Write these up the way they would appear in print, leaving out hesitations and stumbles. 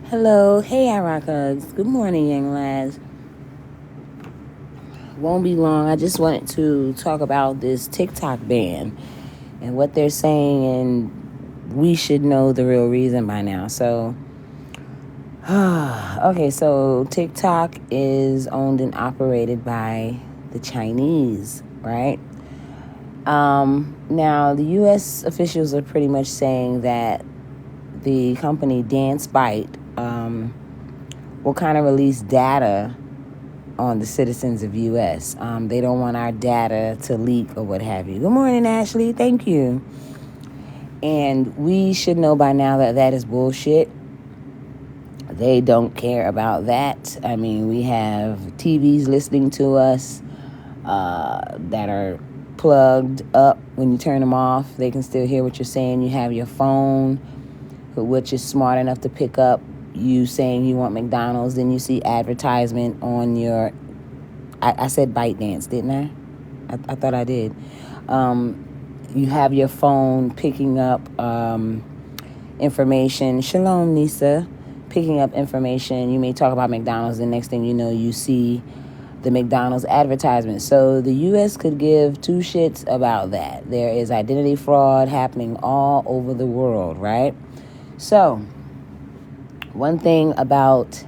Hello, hey, I rock hugs. Good morning, young lads. Won't be long. I just wanted to talk about this TikTok ban and what they're saying, and we should know the real reason by now. So TikTok is owned and operated by the Chinese, right? Now, the U.S. officials are pretty much saying that the company Dance Byte will kind of release data on the citizens of U.S. They don't want our data to leak or what have you. Good morning, Ashley. Thank you. And we should know by now that that is bullshit. They don't care about that. I mean, we have TVs listening to us that are plugged up. When you turn them off, they can still hear what you're saying. You have your phone, which is smart enough to pick up you saying you want McDonald's. Then you see advertisement on your... I said ByteDance, didn't I? I thought I did. You have your phone picking up information. Shalom, Nisa. Picking up information. You may talk about McDonald's. The next thing you know, you see the McDonald's advertisement. So the U.S. could give two shits about that. There is identity fraud happening all over the world, right? So one thing about,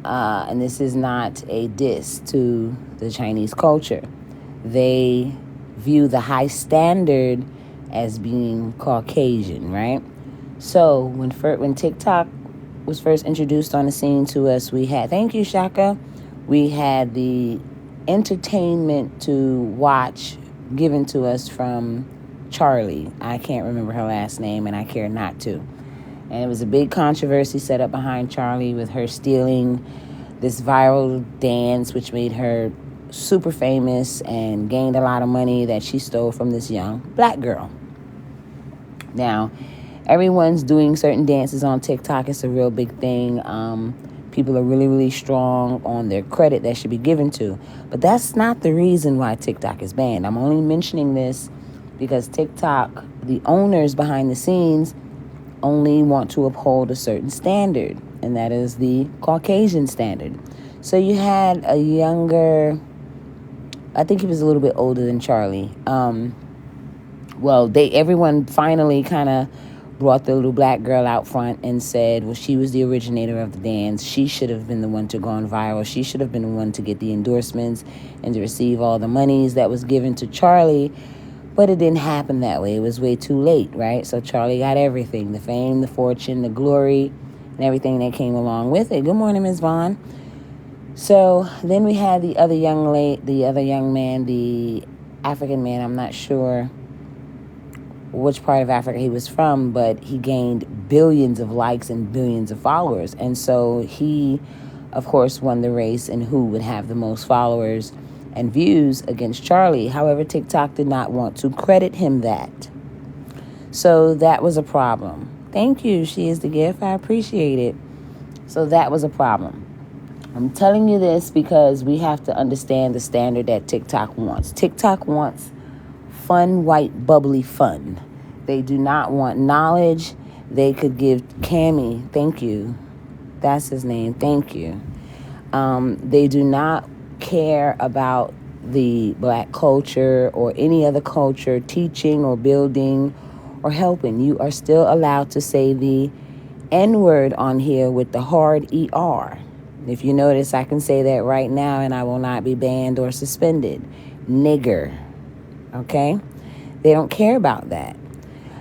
and this is not a diss to the Chinese culture, they view the high standard as being Caucasian, right? So when TikTok was first introduced on the scene to us, we had, thank you, Shaka, we had the entertainment to watch given to us from Charlie. I can't remember her last name, and I care not to. And it was a big controversy set up behind Charlie with her stealing this viral dance, which made her super famous and gained a lot of money that she stole from this young black girl. Now, everyone's doing certain dances on TikTok. It's a real big thing. People are really, really strong on their credit that should be given to. But that's not the reason why TikTok is banned. I'm only mentioning this because TikTok, the owners behind the scenes, only want to uphold a certain standard, and that is the Caucasian standard. So you had a younger, I think he was a little bit older than Charlie. Everyone finally kind of brought the little black girl out front and said, well, she was the originator of the dance. She should have been the one to go on viral. She should have been the one to get the endorsements and to receive all the monies that was given to Charlie. But it didn't happen that way. It was way too late, right? So Charlie got everything, the fame, the fortune, the glory, and everything that came along with it. Good morning, Ms. Vaughn. So then we had the other young man, the African man. I'm not sure which part of Africa he was from, but he gained billions of likes and billions of followers. And so he, of course, won the race in who would have the most followers and views against Charlie. However, TikTok did not want to credit him that. So that was a problem. Thank you. She is the gift. I appreciate it. So that was a problem. I'm telling you this because we have to understand the standard that TikTok wants. TikTok wants fun, white, bubbly fun. They do not want knowledge. They could give Cammy, thank you. That's his name. Thank you. They do not care about the black culture or any other culture teaching or building or helping. You are still allowed to say the N-word on here with the hard ER. If you notice, I can say that right now and I will not be banned or suspended. Nigger. Okay? They don't care about that.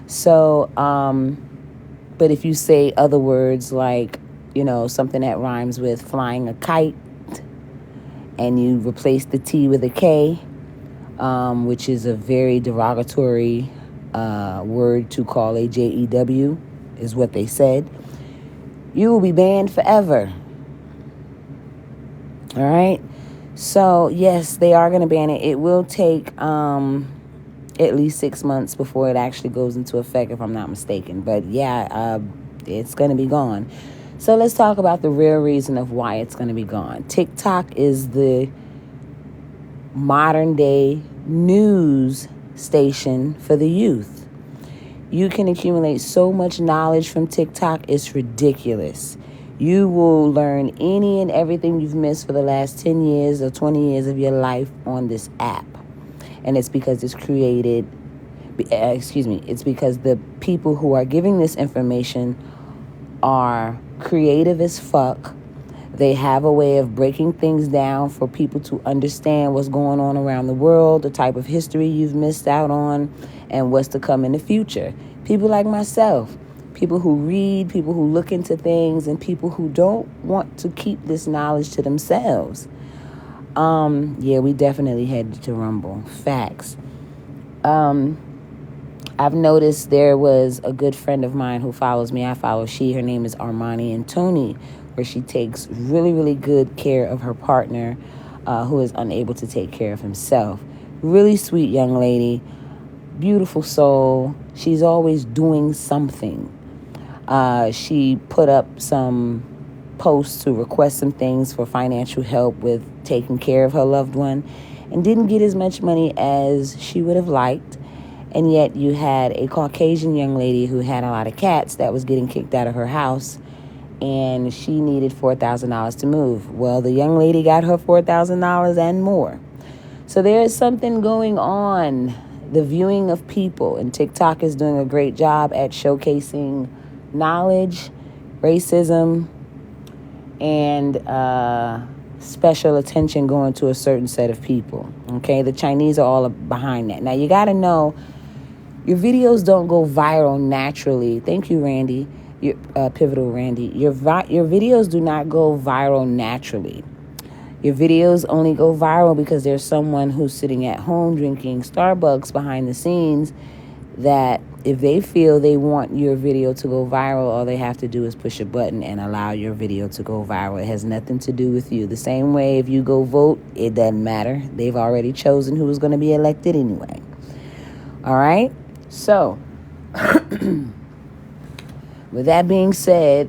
So, but if you say other words like, something that rhymes with flying a kite, and you replace the T with a K, which is a very derogatory word to call a JEW, is what they said, you will be banned forever. All right? So, yes, they are going to ban it. It will take at least 6 months before it actually goes into effect, if I'm not mistaken. But, yeah, it's going to be gone. So let's talk about the real reason of why it's going to be gone. TikTok is the modern-day news station for the youth. You can accumulate so much knowledge from TikTok, it's ridiculous. You will learn any and everything you've missed for the last 10 years or 20 years of your life on this app. And it's because it's because the people who are giving this information are creative as fuck. They have a way of breaking things down for people to understand what's going on around the world, the type of history you've missed out on, and what's to come in the future. People like myself, people who read, people who look into things, and people who don't want to keep this knowledge to themselves. Yeah, we definitely headed to Rumble. Facts. I've noticed there was a good friend of mine who follows me. I follow she. Her name is Armani and Tony, where she takes really, really good care of her partner who is unable to take care of himself. Really sweet young lady, beautiful soul. She's always doing something. She put up some posts to request some things for financial help with taking care of her loved one and didn't get as much money as she would have liked. And yet you had a Caucasian young lady who had a lot of cats that was getting kicked out of her house, and she needed $4,000 to move. Well, the young lady got her $4,000 and more. So there is something going on. The viewing of people, and TikTok is doing a great job at showcasing knowledge, racism, and special attention going to a certain set of people. Okay, the Chinese are all behind that. Now, you got to know, your videos don't go viral naturally. Thank you, Randy. Your Pivotal Randy. Your videos do not go viral naturally. Your videos only go viral because there's someone who's sitting at home drinking Starbucks behind the scenes that if they feel they want your video to go viral, all they have to do is push a button and allow your video to go viral. It has nothing to do with you. The same way if you go vote, it doesn't matter. They've already chosen who is going to be elected anyway. All right? So, with that being said,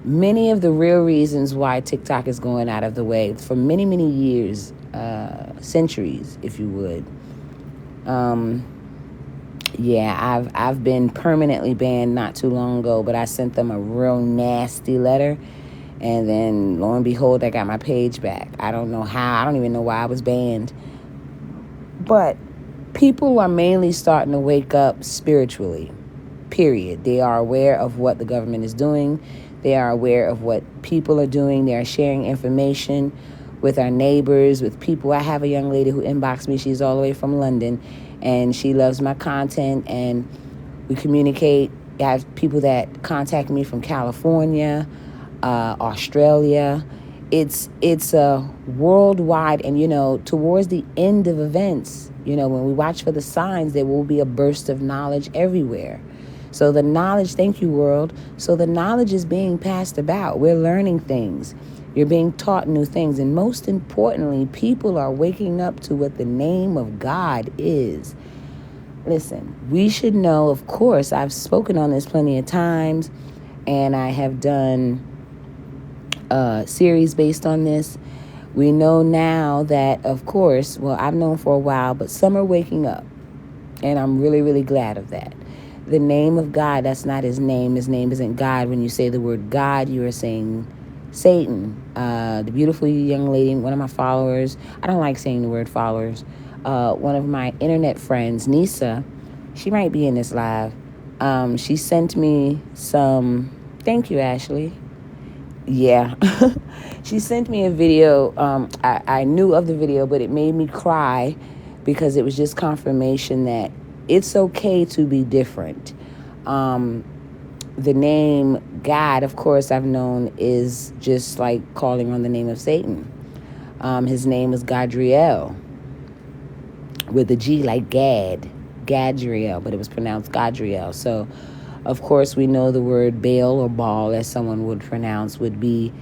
many of the real reasons why TikTok is going out of the way for many, many years, centuries, if you would. Yeah, I've been permanently banned not too long ago, but I sent them a real nasty letter, and then lo and behold, I got my page back. I don't know how. I don't even know why I was banned. But people are mainly starting to wake up spiritually, period. They are aware of what the government is doing. They are aware of what people are doing. They are sharing information with our neighbors, with people. I have a young lady who inboxed me. She's all the way from London, and she loves my content, and we communicate. I have people that contact me from California, Australia. It's a worldwide, and, towards the end of events, when we watch for the signs, there will be a burst of knowledge everywhere. So the knowledge, thank you, world. So the knowledge is being passed about. We're learning things. You're being taught new things. And most importantly, people are waking up to what the name of God is. Listen, we should know, of course, I've spoken on this plenty of times, and I have done a series based on this. We know now that, of course, well, I've known for a while, but some are waking up. And I'm really, really glad of that. The name of God, that's not his name. His name isn't God. When you say the word God, you are saying Satan. The beautiful young lady, one of my followers, I don't like saying the word followers, one of my internet friends, Nisa, she might be in this live. She sent me some, thank you, Ashley. Yeah. She sent me a video. I knew of the video, but it made me cry because it was just confirmation that it's okay to be different. The name God, of course, I've known is just like calling on the name of Satan. His name is Gadriel, with a G like Gadriel, but it was pronounced Gadriel. So, of course, we know the word Baal or Baal, as someone would pronounce, would be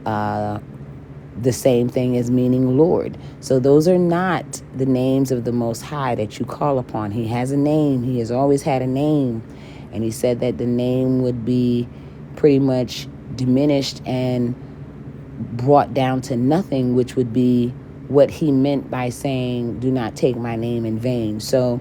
the same thing as meaning Lord. So those are not the names of the Most High that you call upon. He has a name. He has always had a name. And he said that the name would be pretty much diminished and brought down to nothing, which would be what he meant by saying, do not take my name in vain. So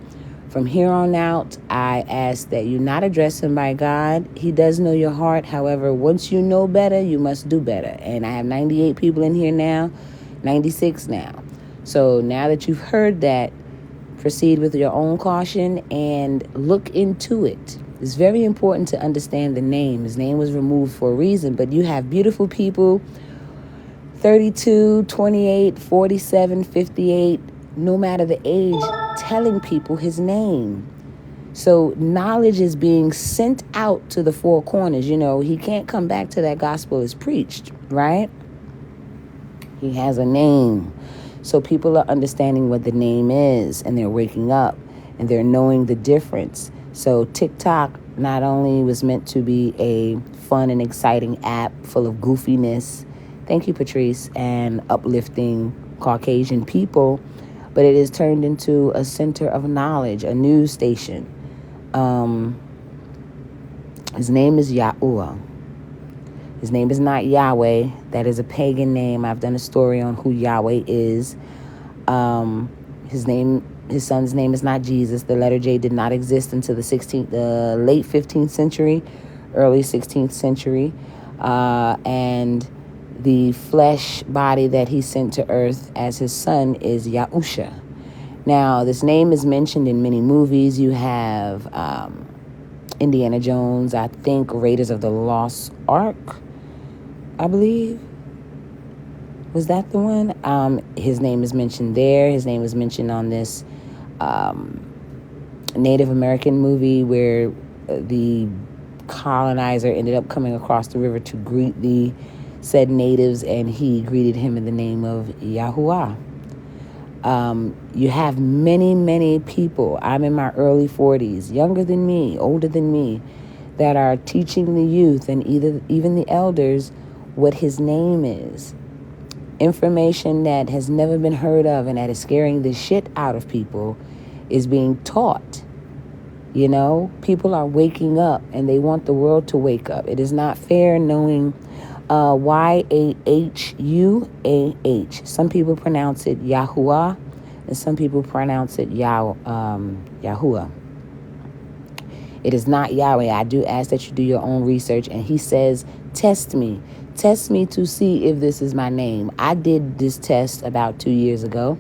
From here on out, I ask that you not address him by God. He does know your heart. However, once you know better, you must do better. And I have 98 people in here now, 96 now. So now that you've heard that, proceed with your own caution and look into it. It's very important to understand the name. His name was removed for a reason, but you have beautiful people, 32, 28, 47, 58, no matter the age, telling people his name. So knowledge is being sent out to the four corners. He can't come back till that gospel is preached, right? He has a name. So people are understanding what the name is, and they're waking up, and they're knowing the difference. So TikTok not only was meant to be a fun and exciting app full of goofiness, thank you, Patrice, and uplifting Caucasian people, but it is turned into a center of knowledge, a news station. His name is Yahuwah. His name is not Yahweh. That is a pagan name. I've done a story on who Yahweh is. His son's name is not Jesus. The letter J did not exist until the late 15th century, early 16th century. And the flesh body that he sent to earth as his son is Yahusha. Now, this name is mentioned in many movies. You have Indiana Jones, I think Raiders of the Lost Ark, I believe. Was that the one? His name is mentioned there. His name was mentioned on this Native American movie where the colonizer ended up coming across the river to greet the said natives, and he greeted him in the name of Yahuwah. You have many, many people. I'm in my early 40s, younger than me, older than me, that are teaching the youth and even the elders what his name is. Information that has never been heard of and that is scaring the shit out of people is being taught. People are waking up, and they want the world to wake up. It is not fair knowing Yahuah. Some people pronounce it Yahuwah, and some people pronounce it Yahuwah. It is not Yahweh. I do ask that you do your own research. And he says, test me. Test me to see if this is my name. I did this test about 2 years ago.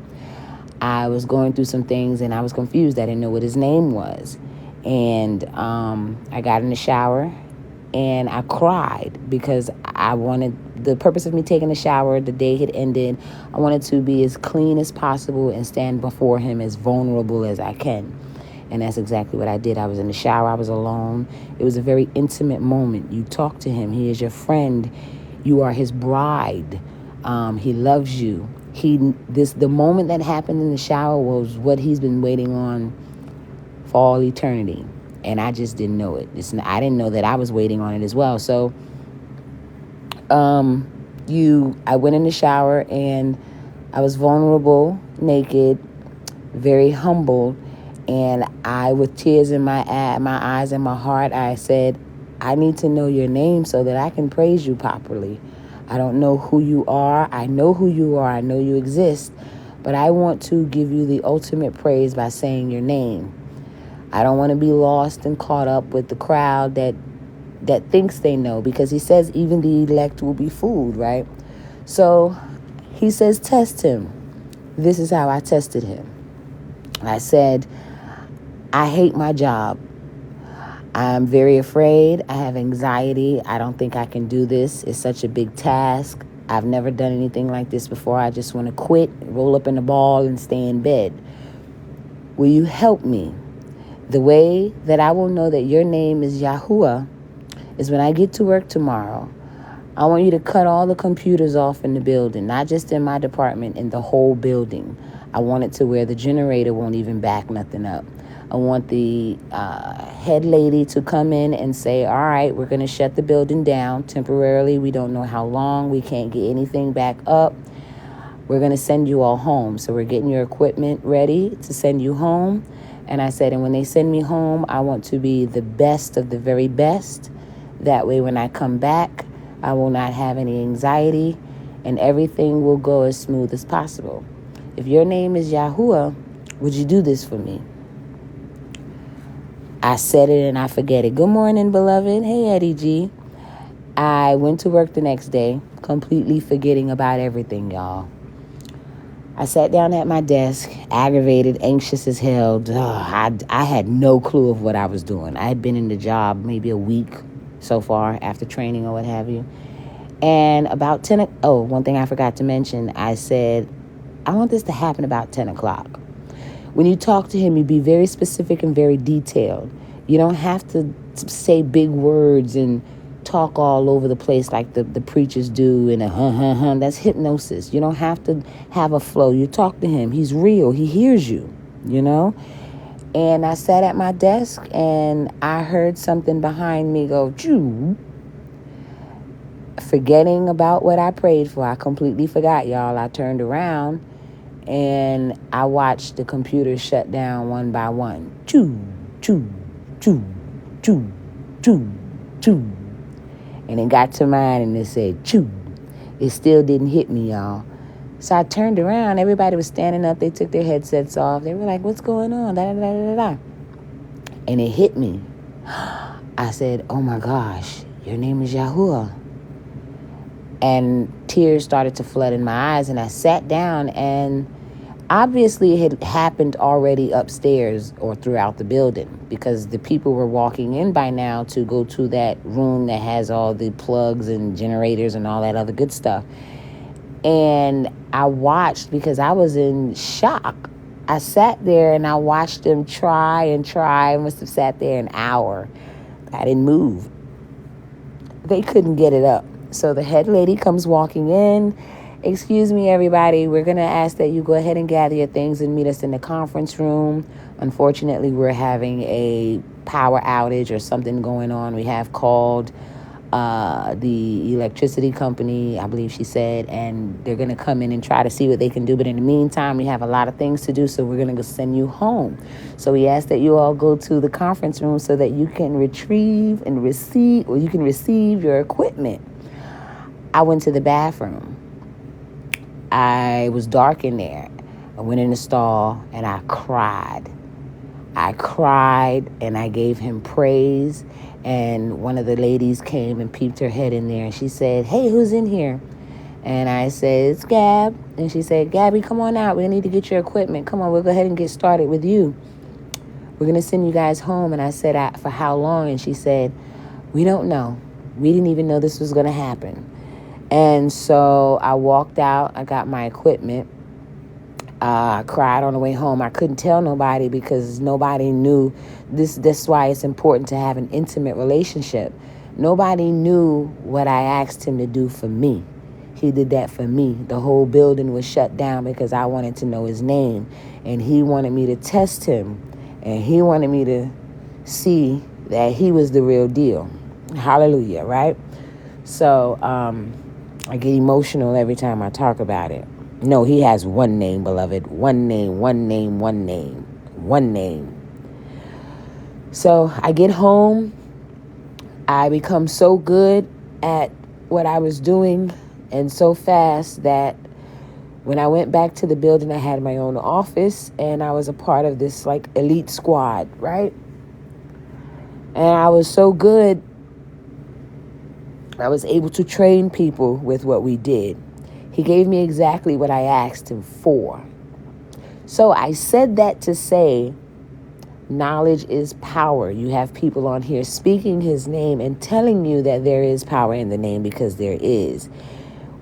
I was going through some things, and I was confused. I didn't know what his name was. And I got in the shower, and I cried because the purpose of me taking a shower, the day had ended. I wanted to be as clean as possible and stand before him as vulnerable as I can. And that's exactly what I did. I was in the shower. I was alone. It was a very intimate moment. You talk to him. He is your friend. You are his bride. He loves you. The moment that happened in the shower was what he's been waiting on for all eternity. And I just didn't know it. I didn't know that I was waiting on it as well. So I went in the shower, and I was vulnerable, naked, very humble. And I, with tears in my eyes and my heart, I said, I need to know your name so that I can praise you properly. I don't know who you are. I know who you are. I know you exist. But I want to give you the ultimate praise by saying your name. I don't want to be lost and caught up with the crowd that thinks they know, because he says even the elect will be fooled, right? So he says, test him. This is how I tested him. I said, I hate my job. I'm very afraid. I have anxiety. I don't think I can do this. It's such a big task. I've never done anything like this before. I just want to quit, roll up in a ball, and stay in bed. Will you help me? The way that I will know that your name is Yahuwah is when I get to work tomorrow. I want you to cut all the computers off in the building, not just in my department, in the whole building. I want it to where the generator won't even back nothing up. I want the head lady to come in and say, all right, we're going to shut the building down temporarily. We don't know how long. We can't get anything back up. We're going to send you all home. So we're getting your equipment ready to send you home. And I said, and when they send me home, I want to be the best of the very best. That way, when I come back, I will not have any anxiety, and everything will go as smooth as possible. If your name is Yahuwah, would you do this for me? I said it and I forget it. Good morning, beloved. Hey, Eddie G. I went to work the next day, completely forgetting about everything, y'all. I sat down at my desk, aggravated, anxious as hell. I had no clue of what I was doing. I had been in the job maybe a week so far after training or what have you. And about 10, one thing I forgot to mention, I said, I want this to happen about 10 o'clock. When you talk to him, you be very specific and very detailed. You don't have to say big words and talk all over the place like the preachers do and that's hypnosis. You don't have to have a flow. You talk to him. He's real. He hears you, you know? And I sat at my desk and I heard something behind me go, choo. Forgetting about what I prayed for. I completely forgot, y'all. I turned around and I watched the computer shut down one by one. Choo, choo, choo, choo, choo, choo. And it got to mine and it said, choo. It still didn't hit me, y'all. So I turned around. Everybody was standing up. They took their headsets off. They were like, what's going on? Da, da, da, da, da. And it hit me. I said, oh my gosh, your name is Yahuwah. And tears started to flood in my eyes. And I sat down, and obviously it had happened already upstairs or throughout the building, because the people were walking in by now to go to that room that has all the plugs and generators and all that other good stuff. And I watched because I was in shock. I sat there and I watched them try and try. I must have sat there an hour. I didn't move. They couldn't get it up. So the head lady comes walking in. Excuse me, everybody. We're going to ask that you go ahead and gather your things and meet us in the conference room. Unfortunately, we're having a power outage or something going on. We have called the electricity company, I believe she said, and they're going to come in and try to see what they can do. But in the meantime, we have a lot of things to do, so we're going to send you home. So we ask that you all go to the conference room so that you can retrieve and receive, or you can receive your equipment. I went to the bathroom. I was dark in there. I went in the stall and I cried. And I gave him praise. And one of the ladies came and peeped her head in there and she said, hey, who's in here? And I said, it's Gab. And she said, Gabby, come on out. We need to get your equipment. Come on, we'll go ahead and get started with you. We're going to send you guys home. And I said, for how long? And she said, we don't know. We didn't even know this was going to happen. And so I walked out. I got my equipment. I cried on the way home. I couldn't tell nobody because nobody knew. That's why it's important to have an intimate relationship. Nobody knew what I asked him to do for me. He did that for me. The whole building was shut down because I wanted to know his name. And he wanted me to test him. And he wanted me to see that he was the real deal. Hallelujah, right? So, I get emotional every time I talk about it. No, he has one name, beloved. One name, one name, one name, one name. So I get home. I become so good at what I was doing and so fast that when I went back to the building, I had my own office and I was a part of this like elite squad, right? And I was so good. I was able to train people with what we did. He gave me exactly what I asked him for. So I said that to say, knowledge is power. You have people on here speaking his name and telling you that there is power in the name, because there is.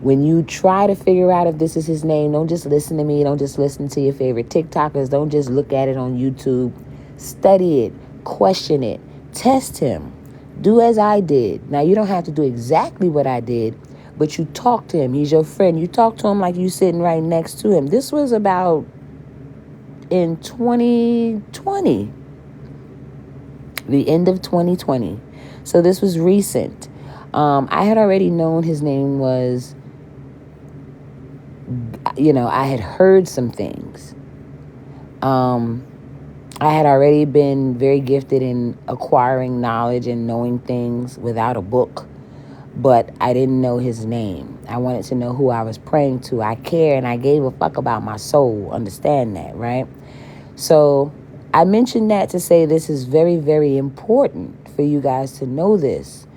When you try to figure out if this is his name, don't just listen to me. Don't just listen to your favorite TikTokers. Don't just look at it on YouTube. Study it. Question it. Test him. Do as I did. Now, you don't have to do exactly what I did, but you talk to him. He's your friend. You talk to him like you sitting right next to him. This was about in 2020, the end of 2020. So this was recent. I had already known his name was, I had heard some things. I had already been very gifted in acquiring knowledge and knowing things without a book, but I didn't know his name. I wanted to know who I was praying to. I care and I gave a fuck about my soul. Understand that, right? So I mentioned that to say this is very, very important for you guys to know this.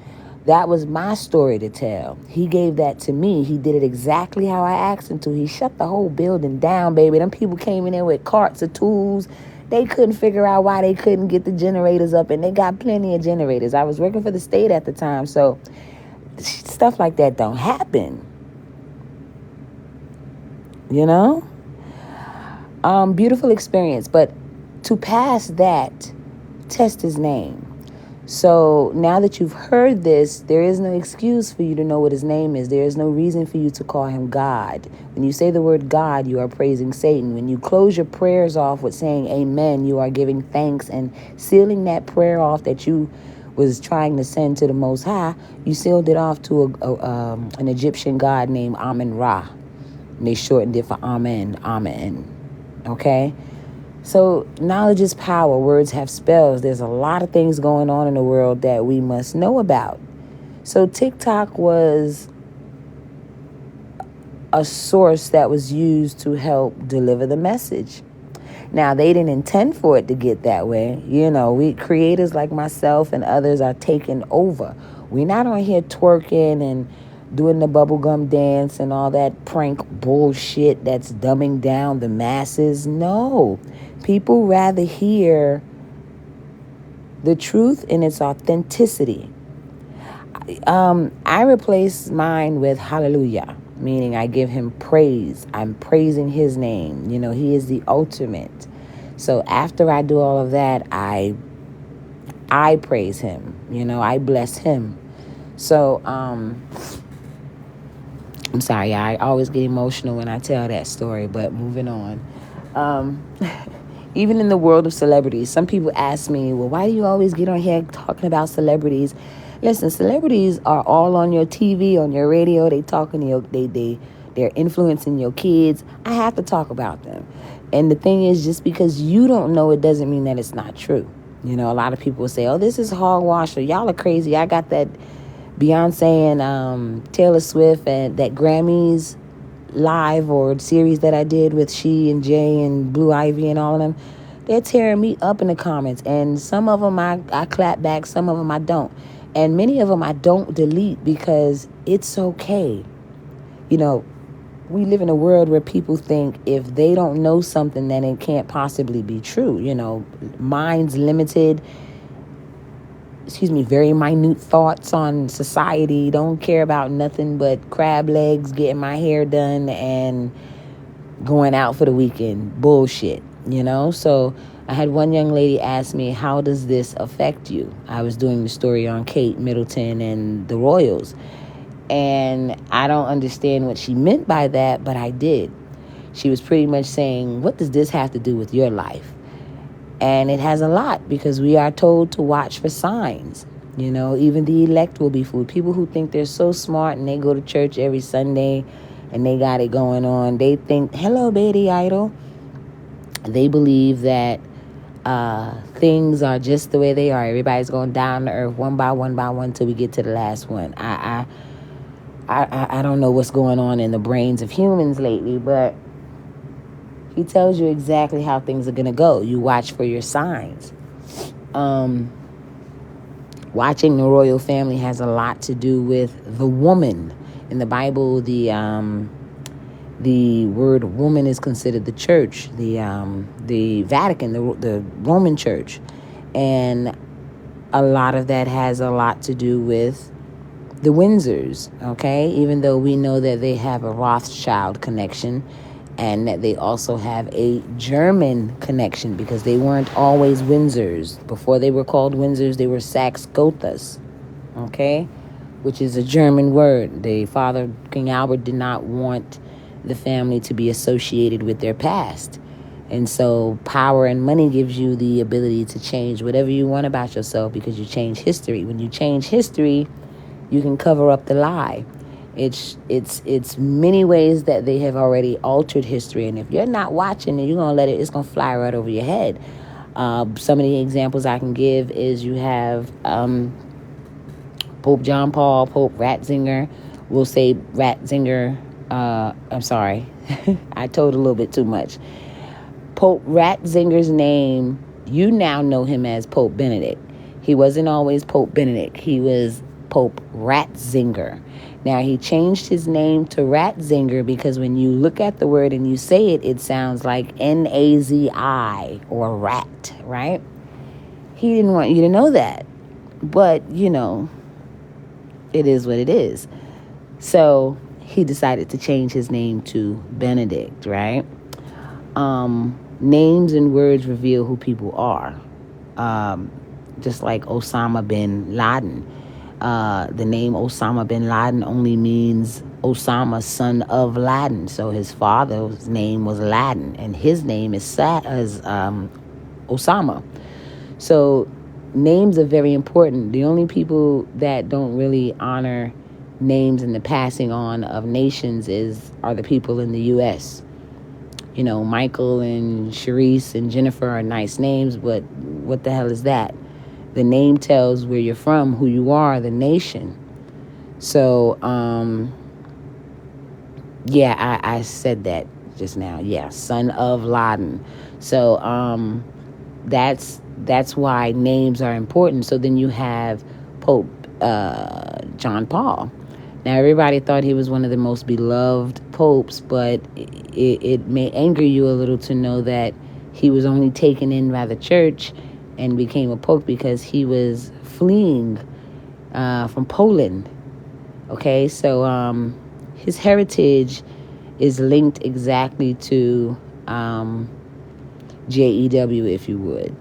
That was my story to tell. He gave that to me. He did it exactly how I asked him to. He shut the whole building down, baby. Them people came in there with carts of tools. They couldn't figure out why they couldn't get the generators up, and they got plenty of generators. I was working for the state at the time, so stuff like that don't happen. You know? Beautiful experience. But to pass that, test his name. So now that you've heard this, there is no excuse for you to know what his name is. There is no reason for you to call him God. When you say the word God, you are praising Satan. When you close your prayers off with saying amen, you are giving thanks and sealing that prayer off that you was trying to send to the Most High. You sealed it off to an Egyptian god named Amen-Ra. And they shortened it for Amen, Amen. Okay? So knowledge is power. Words have spells. There's a lot of things going on in the world that we must know about. So TikTok was a source that was used to help deliver the message. Now, they didn't intend for it to get that way. You know, we creators like myself and others are taking over. We're not on here twerking and doing the bubblegum dance and all that prank bullshit that's dumbing down the masses. No. People rather hear the truth in its authenticity. I replace mine with hallelujah, meaning I give him praise. I'm praising his name. You know, he is the ultimate. So after I do all of that, I praise him. You know, I bless him. So, I'm sorry, I always get emotional when I tell that story, but moving on. Even in the world of celebrities, some people ask me, well, why do you always get on here talking about celebrities? Listen, celebrities are all on your TV, on your radio. They talking to you, they're influencing your kids. I have to talk about them. And the thing is, just because you don't know it doesn't mean that it's not true. You know, a lot of people will say, oh, this is hogwash, or y'all are crazy. I got that Beyonce and Taylor Swift and that Grammys live or series that I did with she and Jay and Blue Ivy and all of them. They're tearing me up in the comments, and some of them I clap back, some of them I don't, and many of them I don't delete because it's okay. You know, we live in a world where people think if they don't know something, then it can't possibly be true. You know, minds limited, very minute thoughts on society, don't care about nothing but crab legs, getting my hair done, and going out for the weekend. Bullshit, you know? So I had one young lady ask me, how does this affect you? I was doing the story on Kate Middleton and the Royals. And I don't understand what she meant by that, but I did. She was pretty much saying, what does this have to do with your life? And it has a lot, because we are told to watch for signs. You know, even the elect will be fooled. People who think they're so smart and they go to church every Sunday and they got it going on. They think, hello, baby idol. They believe that things are just the way they are. Everybody's going down to earth one by one till we get to the last one. I don't know what's going on in the brains of humans lately, but he tells you exactly how things are going to go. You watch for your signs. Watching the royal family has a lot to do with the woman. In the Bible, the word woman is considered the church, the Vatican, the Roman Church. And a lot of that has a lot to do with the Windsors, okay? Even though we know that they have a Rothschild connection, and that they also have a German connection, because they weren't always Windsors. Before they were called Windsors, they were Saxe-Gothas, okay? Which is a German word. The father, King Albert, did not want the family to be associated with their past. And so power and money gives you the ability to change whatever you want about yourself, because you change history. When you change history, you can cover up the lie. It's many ways that they have already altered history, and if you're not watching it, you're gonna let it. It's gonna fly right over your head. Some of the examples I can give is you have Pope John Paul, Pope Ratzinger. We'll say Ratzinger. I'm sorry, I told a little bit too much. Pope Ratzinger's name You now know him as Pope Benedict. He wasn't always Pope Benedict. He was Pope Ratzinger. Now, he changed his name to Ratzinger because when you look at the word and you say it, it sounds like Nazi or rat, right? He didn't want you to know that. But, it is what it is. So he decided to change his name to Benedict, right? Names and words reveal who people are. Just like Osama bin Laden. The name Osama bin Laden only means Osama, son of Laden. So his father's name was Laden, and his name is Osama. So names are very important. The only people that don't really honor names and the passing on of nations are the people in the U.S. Michael and Sharice and Jennifer are nice names, but what the hell is that? The name tells where you're from, who you are, the nation. So, I said that just now. Yeah, son of Laden. So, that's why names are important. So then you have Pope John Paul. Now, everybody thought he was one of the most beloved popes, but it may anger you a little to know that he was only taken in by the church and became a pope because he was fleeing from Poland. Okay, so his heritage is linked exactly to JEW, if you would.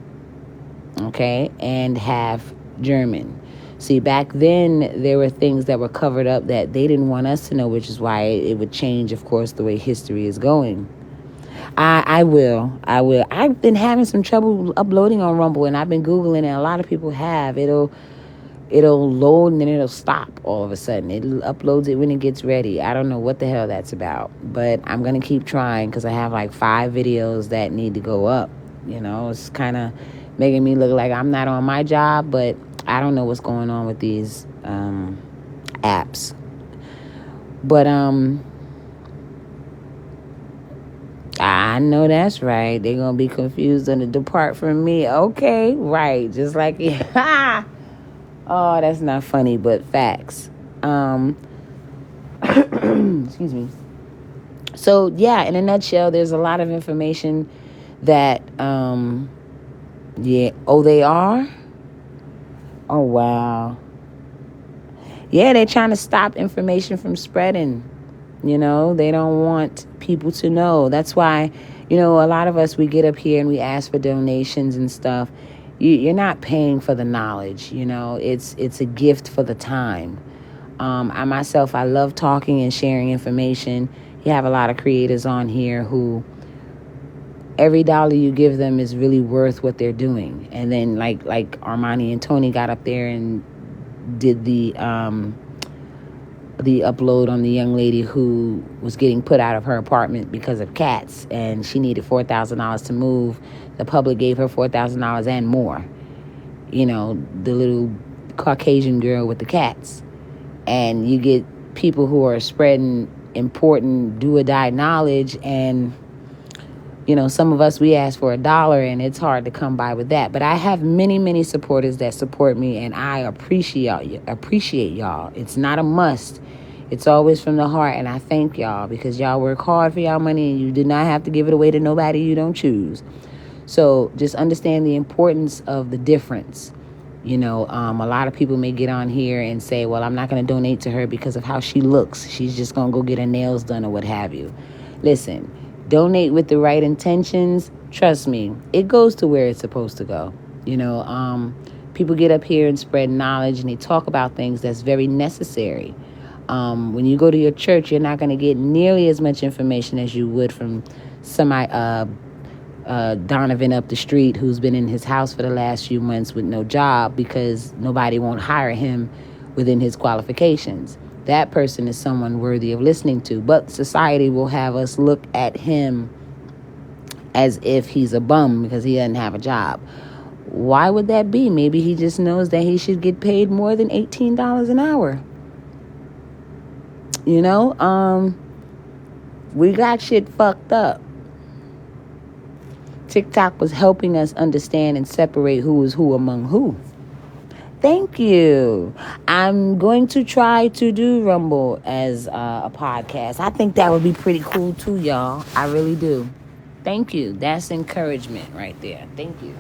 Okay, and half German. See, back then, there were things that were covered up that they didn't want us to know, which is why it would change, of course, the way history is going. I will. I've been having some trouble uploading on Rumble, and I've been Googling, and a lot of people have. It'll load, and then it'll stop all of a sudden. It uploads it when it gets ready. I don't know what the hell that's about, but I'm going to keep trying because I have like 5 videos that need to go up. It's kind of making me look like I'm not on my job, but I don't know what's going on with these apps. But I know that's right. They're going to be confused and to depart from me. Okay, right. Just like, oh, that's not funny, but facts. Excuse me. So, yeah, in a nutshell, there's a lot of information that, oh, they are? Oh, wow. Yeah, they're trying to stop information from spreading. They don't want people to know. That's why, a lot of us, we get up here and we ask for donations and stuff. You're not paying for the knowledge. It's a gift for the time. I myself, I love talking and sharing information. You have a lot of creators on here who every dollar you give them is really worth what they're doing. And then like Armani and Tony got up there and did the upload on the young lady who was getting put out of her apartment because of cats, and she needed $4,000 to move. The public gave her $4,000 and more. The little Caucasian girl with the cats. And you get people who are spreading important do-or-die knowledge, and some of us, we ask for $1, and it's hard to come by with that. But I have many, many supporters that support me, and I appreciate y'all. It's not a must. It's always from the heart, and I thank y'all because y'all work hard for y'all money, and you did not have to give it away to nobody you don't choose. So just understand the importance of the difference. A lot of people may get on here and say, well, I'm not going to donate to her because of how she looks. She's just going to go get her nails done or what have you. Listen. Donate with the right intentions. Trust me, it goes to where it's supposed to go. People get up here and spread knowledge, and they talk about things that's very necessary. When you go to your church, you're not going to get nearly as much information as you would from Donovan up the street who's been in his house for the last few months with no job because nobody won't hire him within his qualifications. That person is someone worthy of listening to. But society will have us look at him as if he's a bum because he doesn't have a job. Why would that be? Maybe he just knows that he should get paid more than $18 an hour. We got shit fucked up. TikTok was helping us understand and separate who is who among who. Thank you. I'm going to try to do Rumble as a podcast. I think that would be pretty cool too, y'all. I really do. Thank you. That's encouragement right there. Thank you.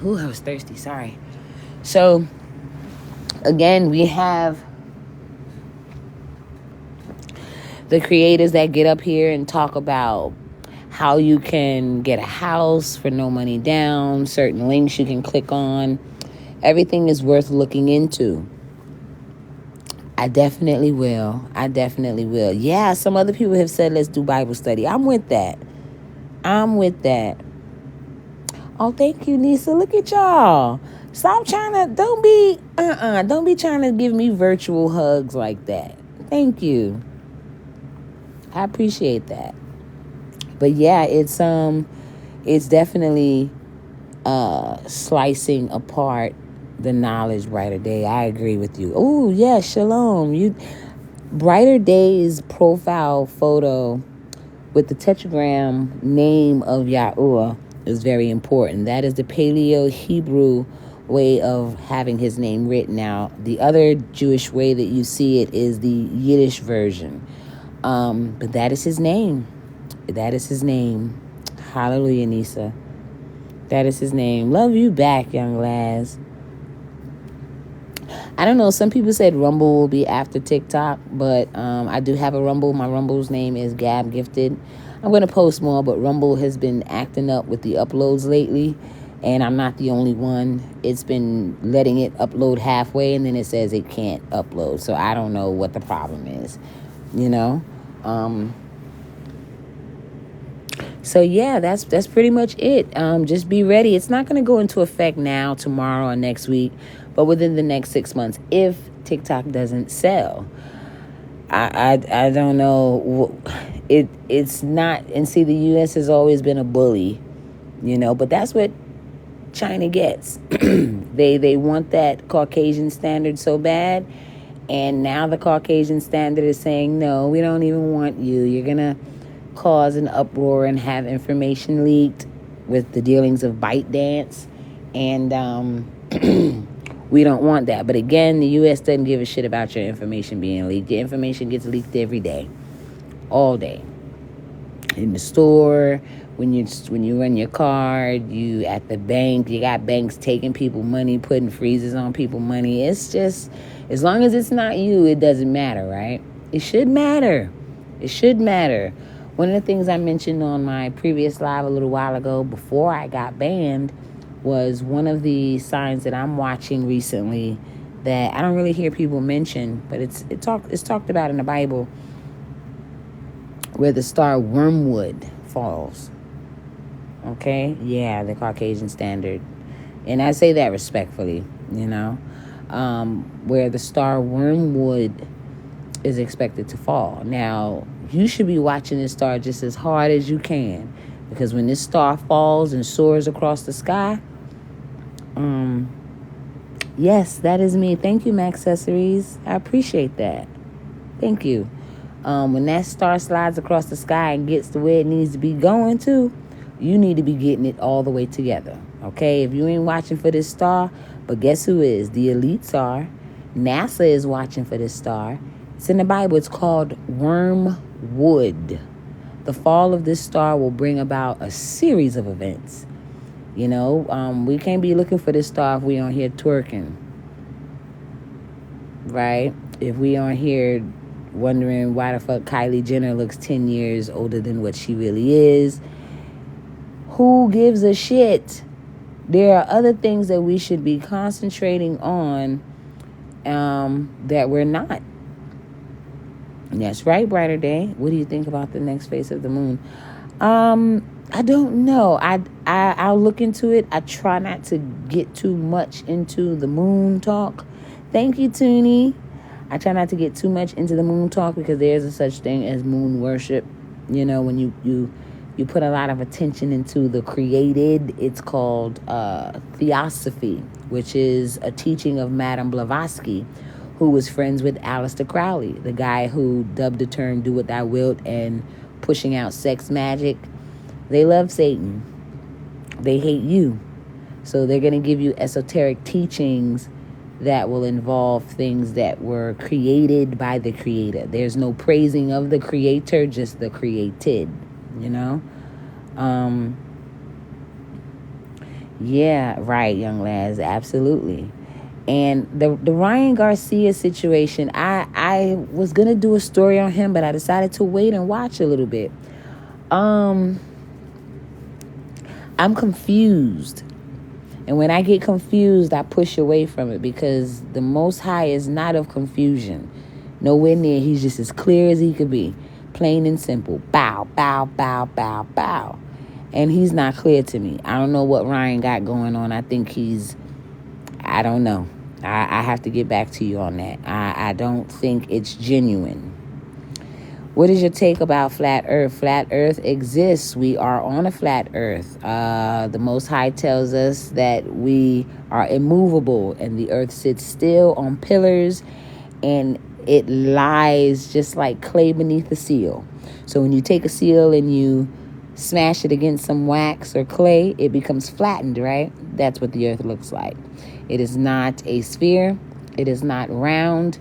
Ooh, I was thirsty. Sorry. So, again, we have the creators that get up here and talk about how you can get a house for no money down, certain links you can click on. Everything is worth looking into. I definitely will. Yeah, some other people have said, let's do Bible study. I'm with that. Oh, thank you, Nisa. Look at y'all. Stop trying to, don't be trying to give me virtual hugs like that. Thank you. I appreciate that. But yeah, it's definitely slicing apart the knowledge. Brighter Day, I agree with you. Oh yeah, shalom. Brighter Day's profile photo with the tetragram name of Yahuwah is very important. That is the Paleo Hebrew way of having his name written out. The other Jewish way that you see it is the Yiddish version. But that is his name. Hallelujah, Nisa. That is his name. Love you back, young lads. I don't know. Some people said Rumble will be after TikTok, but I do have a Rumble. My Rumble's name is Gab Gifted. I'm going to post more, but Rumble has been acting up with the uploads lately, and I'm not the only one. It's been letting it upload halfway, and then it says it can't upload. So I don't know what the problem is, you know? So yeah, that's pretty much it. Just be ready. It's not going to go into effect now, tomorrow, or next week, but within the next 6 months, if TikTok doesn't sell. I don't know. It's not, and see, the U.S. has always been a bully, you know, but that's what China gets. They want that Caucasian standard so bad, and now the Caucasian standard is saying, no, we don't even want you. You're going to cause an uproar and have information leaked with the dealings of ByteDance, and we don't want that. But again, the U.S. doesn't give a shit about your information being leaked. Your information gets leaked every day, all day, in the store, when you run your card, you at the bank. You got banks taking people money, putting freezes on people money. It's just, as long as it's not you, it doesn't matter, right? It should matter. One of the things I mentioned on my previous live a little while ago, before I got banned, was one of the signs that I'm watching recently that I don't really hear people mention, but it's talked about in the Bible, where the star wormwood falls. Okay? Yeah, the Caucasian standard. And I say that respectfully, you know, where the star wormwood is expected to fall. Now, you should be watching this star just as hard as you can, because when this star falls and soars across the sky, yes, that is me. Thank you, Maxcessories. I appreciate that. Thank you. When that star slides across the sky and gets to where it needs to be going to, you need to be getting it all the way together. Okay? If you ain't watching for this star, but guess who is? The elites are. NASA is watching for this star. It's in the Bible. It's called wormwood. The fall of this star will bring about a series of events. You know, we can't be looking for this star if we aren't here twerking. Right? If we aren't here wondering why the fuck Kylie Jenner looks 10 years older than what she really is. Who gives a shit? There are other things that we should be concentrating on that we're not. That's right, Brighter Day. What do you think about the next phase of the moon? I don't know. I'll look into it. I try not to get too much into the moon talk. Thank you, Toonie. I try not to get too much into the moon talk, because there's a such thing as moon worship. You know, when you put a lot of attention into the created, it's called theosophy, which is a teaching of Madame Blavatsky, who was friends with Aleister Crowley, the guy who dubbed the term "do what thou wilt" and pushing out sex magic. They love Satan. They hate you. So they're going to give you esoteric teachings that will involve things that were created by the creator. There's no praising of the creator, just the created, you know? Yeah, right, young lads, absolutely. And the Ryan Garcia situation, I was going to do a story on him, but I decided to wait and watch a little bit. I'm confused. And when I get confused, I push away from it, because the Most High is not of confusion. Nowhere near. He's just as clear as he could be. Plain and simple. Bow, bow, bow, bow, bow. And he's not clear to me. I don't know what Ryan got going on. I think I don't know. I have to get back to you on that. I don't think it's genuine. What is your take about flat earth? Flat earth exists. We are on a flat earth. The Most High tells us that we are immovable, and the earth sits still on pillars, and it lies just like clay beneath a seal. So when you take a seal and you smash it against some wax or clay, it becomes flattened, right? That's what the earth looks like. It is not a sphere. It is not round.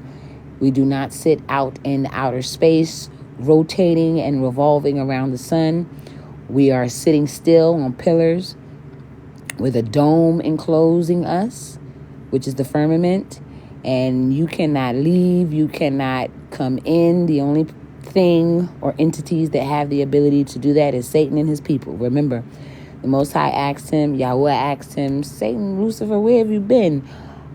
We do not sit out in outer space, rotating and revolving around the sun. We are sitting still on pillars with a dome enclosing us, which is the firmament. And you cannot leave. You cannot come in. The only thing or entities that have the ability to do that is Satan and his people. Remember, the Most High asked him, Yahweh asked him, Satan, Lucifer, where have you been?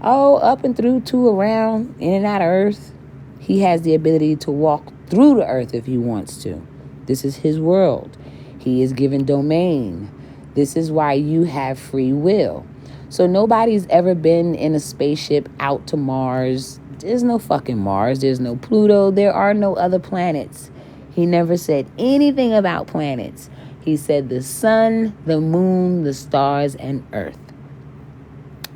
Oh, up and through, to, around, in and out of earth. He has the ability to walk through the earth if he wants to. This is his world. He is given domain. This is why you have free will. So nobody's ever been in a spaceship out to Mars. There's no fucking Mars. There's no Pluto. There are no other planets. He never said anything about planets. He said the sun, the moon, the stars, and earth.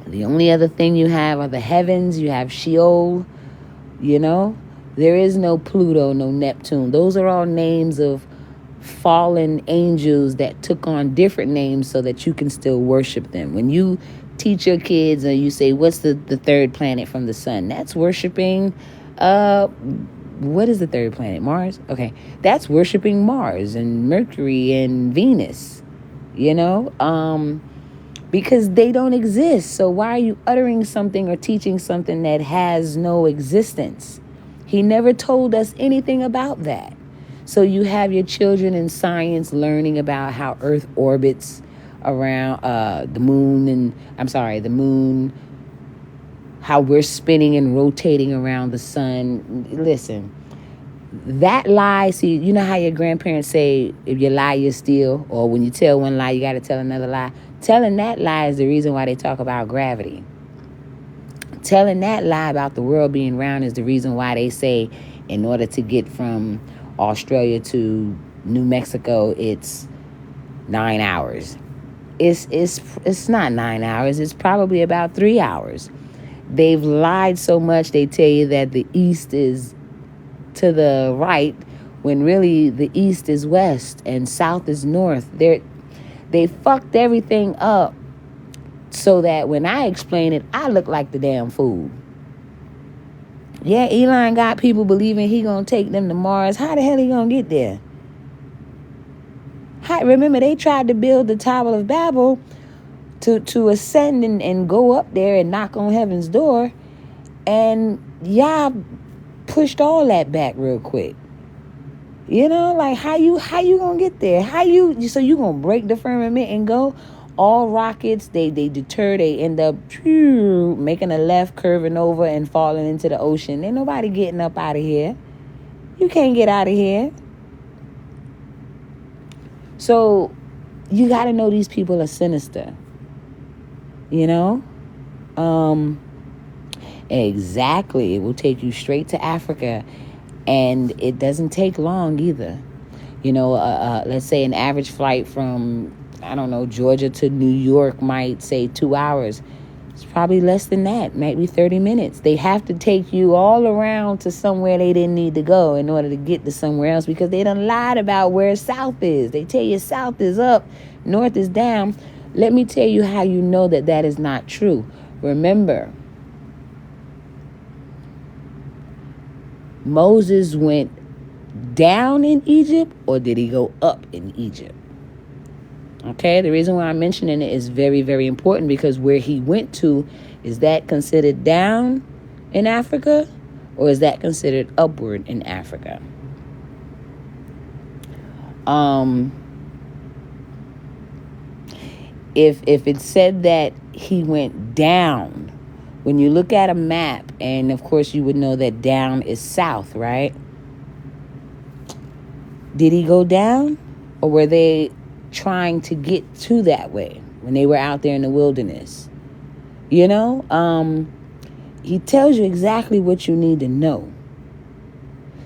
The only other thing you have are the heavens. You have Sheol, you know. There is no Pluto, no Neptune. Those are all names of fallen angels that took on different names so that you can still worship them. When you teach your kids and you say, what's the third planet from the sun? That's worshiping, what is the third planet? Mars? Okay. That's worshiping Mars and Mercury and Venus, you know, because they don't exist. So why are you uttering something or teaching something that has no existence? He never told us anything about that. So you have your children in science learning about how Earth orbits around the moon, how we're spinning and rotating around the sun. Listen, that lie, see, you know how your grandparents say, if you lie, you steal, or when you tell one lie, you got to tell another lie. Telling that lie is the reason why they talk about gravity. Telling that lie about the world being round is the reason why they say in order to get from Australia to New Mexico, it's 9 hours. It's not 9 hours. It's probably about 3 hours. They've lied so much, they tell you that the east is to the right when really the east is west and south is north. They fucked everything up so that when I explain it, I look like the damn fool. Yeah, Elon got people believing he gonna take them to Mars. How the hell he gonna get there? Remember, they tried to build the Tower of Babel to ascend and go up there and knock on heaven's door. And y'all pushed all that back real quick. You know, like how you gonna get there? So you gonna break the firmament and go? All rockets, they deter, they end up making a left, curving over and falling into the ocean. Ain't nobody getting up out of here. You can't get out of here. So you got to know these people are sinister. You know? Exactly. It will take you straight to Africa. And it doesn't take long either. You know, let's say an average flight from, I don't know, Georgia to New York might say 2 hours. It's probably less than that, maybe 30 minutes. They have to take you all around to somewhere they didn't need to go in order to get to somewhere else, because they done lied about where south is. They tell you south is up, north is down. Let me tell you how you know that that is not true. Remember, Moses went down in Egypt, or did he go up in Egypt? Okay, the reason why I'm mentioning it is very, very important, because where he went to, is that considered down in Africa, or is that considered upward in Africa? If it said that he went down, when you look at a map, and of course you would know that down is south, right? Did he go down, or were they trying to get to that way when they were out there in the wilderness? You know, he tells you exactly what you need to know.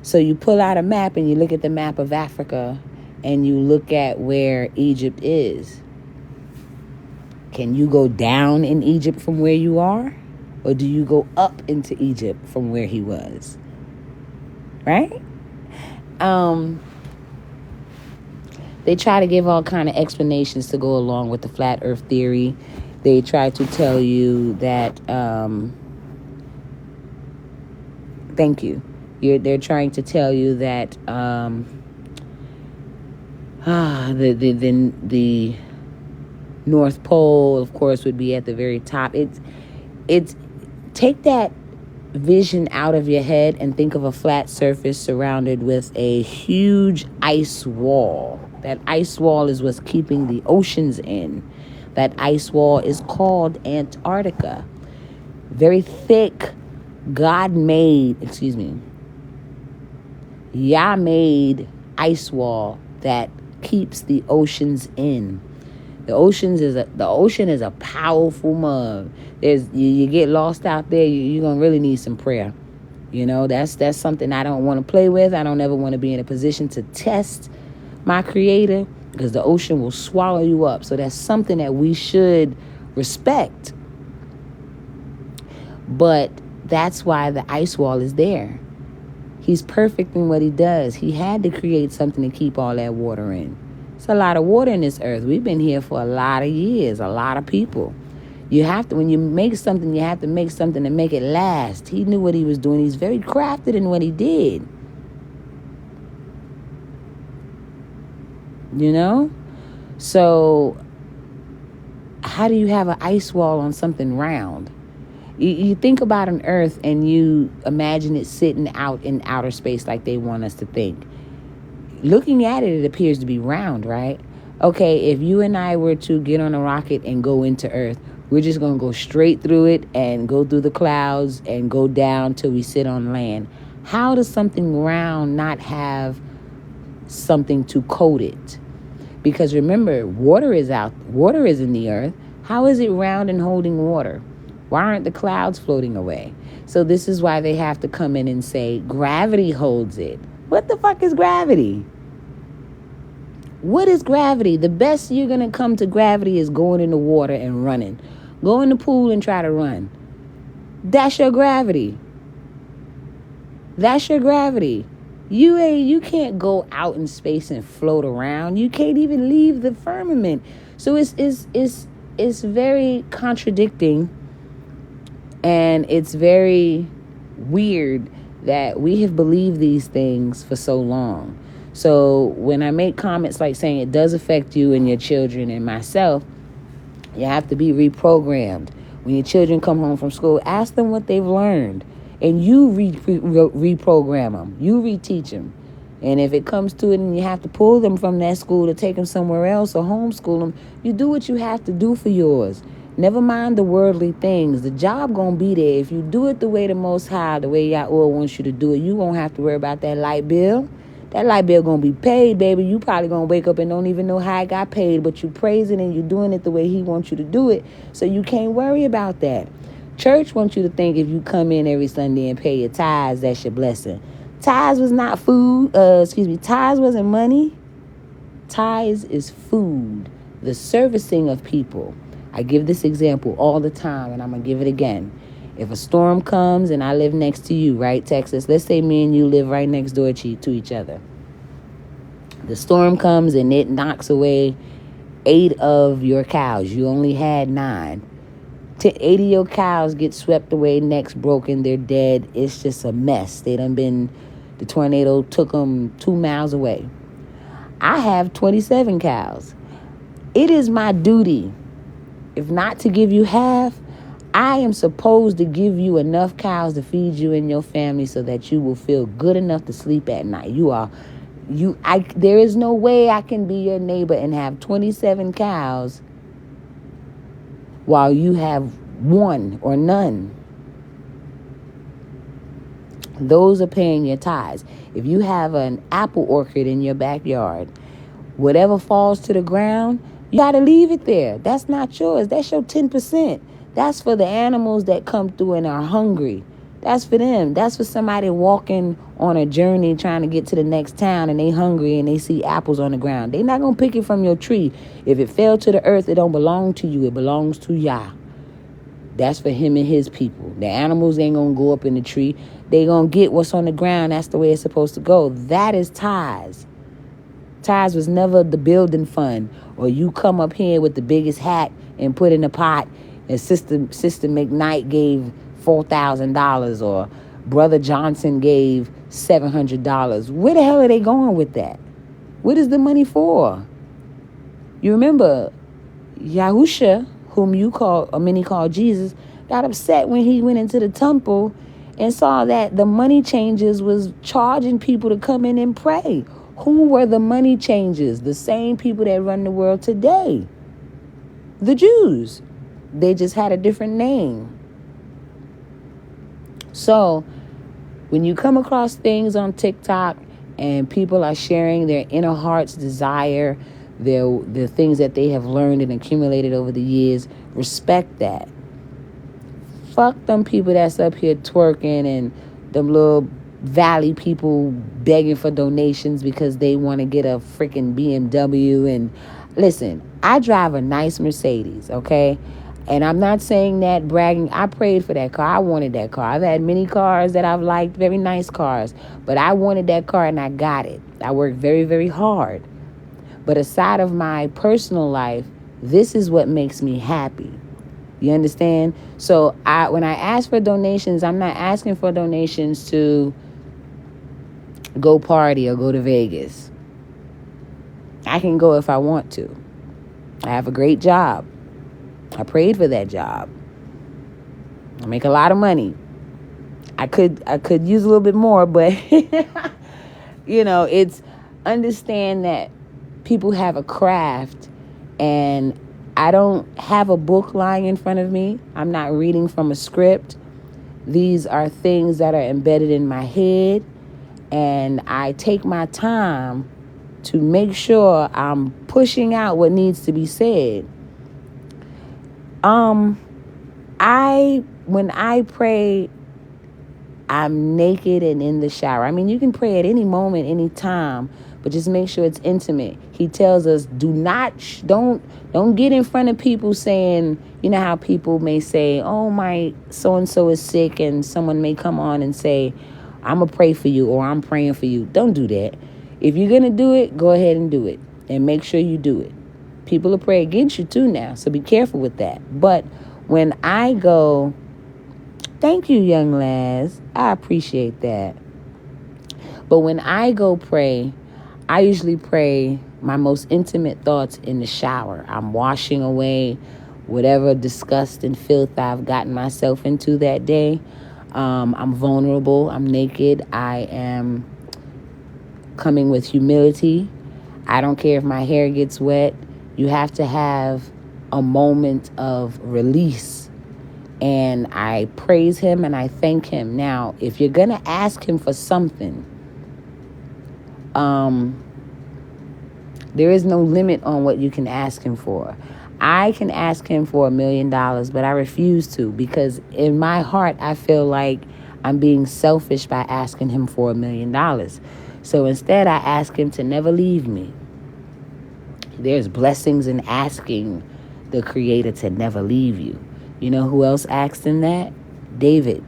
So you pull out a map and you look at the map of Africa and you look at where Egypt is. Can you go down in Egypt from where you are? Or do you go up into Egypt from where he was? Right? They try to give all kind of explanations to go along with the flat earth theory. They try to tell you that, thank you. They're trying to tell you that the North Pole, of course, would be at the very top. It's take that vision out of your head and think of a flat surface surrounded with a huge ice wall. That ice wall is what's keeping the oceans in. That ice wall is called Antarctica. Very thick, Yah made ice wall that keeps the oceans in. The ocean is a powerful mug. You get lost out there, you're gonna really need some prayer. You know, that's something I don't want to play with. I don't ever want to be in a position to test my creator, because the ocean will swallow you up. So that's something that we should respect. But that's why the ice wall is there. He's perfect in what he does. He had to create something to keep all that water in. It's a lot of water in this earth. We've been here for a lot of years, a lot of people. You have to, when you make something, you have to make something to make it last. He knew what he was doing. He's very crafted in what he did. You know? So, how do you have an ice wall on something round? You think about an earth and you imagine it sitting out in outer space like they want us to think. Looking at it, it appears to be round, right? Okay, if you and I were to get on a rocket and go into Earth, we're just going to go straight through it and go through the clouds and go down till we sit on land. How does something round not have something to coat it? Because remember, water is in the earth. How is it round and holding water? Why aren't the clouds floating away? So this is why they have to come in and say gravity holds it. What the fuck is gravity? What is gravity? The best you're going to come to gravity is going in the water and running. Go in the pool and try to run. That's your gravity. That's your gravity. You can't go out in space and float around. You can't even leave the firmament. So it's very contradicting, and it's very weird that we have believed these things for so long. So when I make comments like saying it does affect you and your children and myself, you have to be reprogrammed. When your children come home from school, ask them what they've learned, and you reprogram them. You reteach them. And if it comes to it and you have to pull them from that school to take them somewhere else or homeschool them, you do what you have to do for yours. Never mind the worldly things. The job gonna be there. If you do it the way the Most High, the way Yahweh wants you to do it, you won't have to worry about that light bill. That light bill gonna be paid, baby. You probably gonna wake up and don't even know how it got paid, but you praising and you doing it the way He wants you to do it, so you can't worry about that. Church wants you to think if you come in every Sunday and pay your tithes, that's your blessing. Tithes was not food. Tithes wasn't money. Tithes is food. The servicing of people. I give this example all the time, and I'm going to give it again. If a storm comes and I live next to you, right, Texas, let's say me and you live right next door to each other. The storm comes and it knocks away 8 of your cows. You only had 9. 8 of your cows get swept away, necks broken, they're dead. It's just a mess. The tornado took them 2 miles away. I have 27 cows. It is my duty, if not to give you half, I am supposed to give you enough cows to feed you and your family so that you will feel good enough to sleep at night. There is no way I can be your neighbor and have 27 cows while you have 1 or none. Those are paying your tithes. If you have an apple orchard in your backyard, whatever falls to the ground, you got to leave it there. That's not yours. That's your 10%. That's for the animals that come through and are hungry. That's for them. That's for somebody walking on a journey trying to get to the next town and they hungry and they see apples on the ground. They're not going to pick it from your tree. If it fell to the earth, it don't belong to you. It belongs to Yah. That's for him and his people. The animals ain't going to go up in the tree. They going to get what's on the ground. That's the way it's supposed to go. That is tithes. Tithes was never the building fund, or you come up here with the biggest hat and put in a pot, and Sister McKnight gave $4,000, or Brother Johnson gave $700. Where the hell are they going with that? What is the money for? You remember Yahusha, whom many call Jesus, got upset when he went into the temple and saw that the money changers was charging people to come in and pray. Who were the money changers? The same people that run the world today. The Jews. They just had a different name. So when you come across things on TikTok and people are sharing their inner heart's desire, the things that they have learned and accumulated over the years, respect that. Fuck them people that's up here twerking and them little valley people begging for donations because they want to get a freaking BMW. And listen, I drive a nice Mercedes, okay? And I'm not saying that bragging. I prayed for that car. I wanted that car. I've had many cars that I've liked, very nice cars. But I wanted that car and I got it. I worked very, very hard. But aside of my personal life, this is what makes me happy. You understand? So when I ask for donations, I'm not asking for donations to go party or go to Vegas. I can go if I want to. I have a great job. I prayed for that job. I make a lot of money. I could use a little bit more, but it's understand that people have a craft, and I don't have a book lying in front of me. I'm not reading from a script. These are things that are embedded in my head, and I take my time to make sure I'm pushing out what needs to be said. When I pray, I'm naked and in the shower. I mean, you can pray at any moment, any time, but just make sure it's intimate. He tells us, don't get in front of people saying, you know how people may say, oh, my so-and-so is sick, and someone may come on and say, I'm going to pray for you, or I'm praying for you. Don't do that. If you're going to do it, go ahead and do it, and make sure you do it. People will pray against you too now, so be careful with that. But when I go, thank you, young lads, I appreciate that. But when I go pray, I usually pray my most intimate thoughts in the shower. I'm washing away whatever disgust and filth I've gotten myself into that day. I'm vulnerable. I'm naked. I am coming with humility. I don't care if my hair gets wet. You have to have a moment of release. And I praise him and I thank him. Now, if you're going to ask him for something, there is no limit on what you can ask him for. I can ask him for $1 million, but I refuse to, because in my heart, I feel like I'm being selfish by asking him for $1 million. So instead, I ask him to never leave me. There's blessings in asking the Creator to never leave you. You know who else asked him that? David.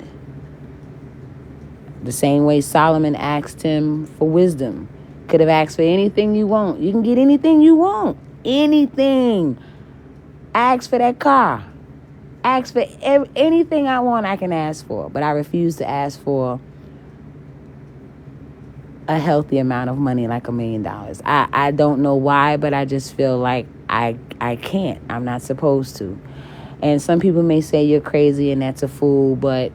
The same way Solomon asked him for wisdom. Could have asked for anything you want. You can get anything you want. Anything. Ask for that car. Ask for anything I want, I can ask for. But I refuse to ask for a healthy amount of money like $1 million. I don't know why, but I just feel like I can't. I'm not supposed to. And some people may say you're crazy and that's a fool, but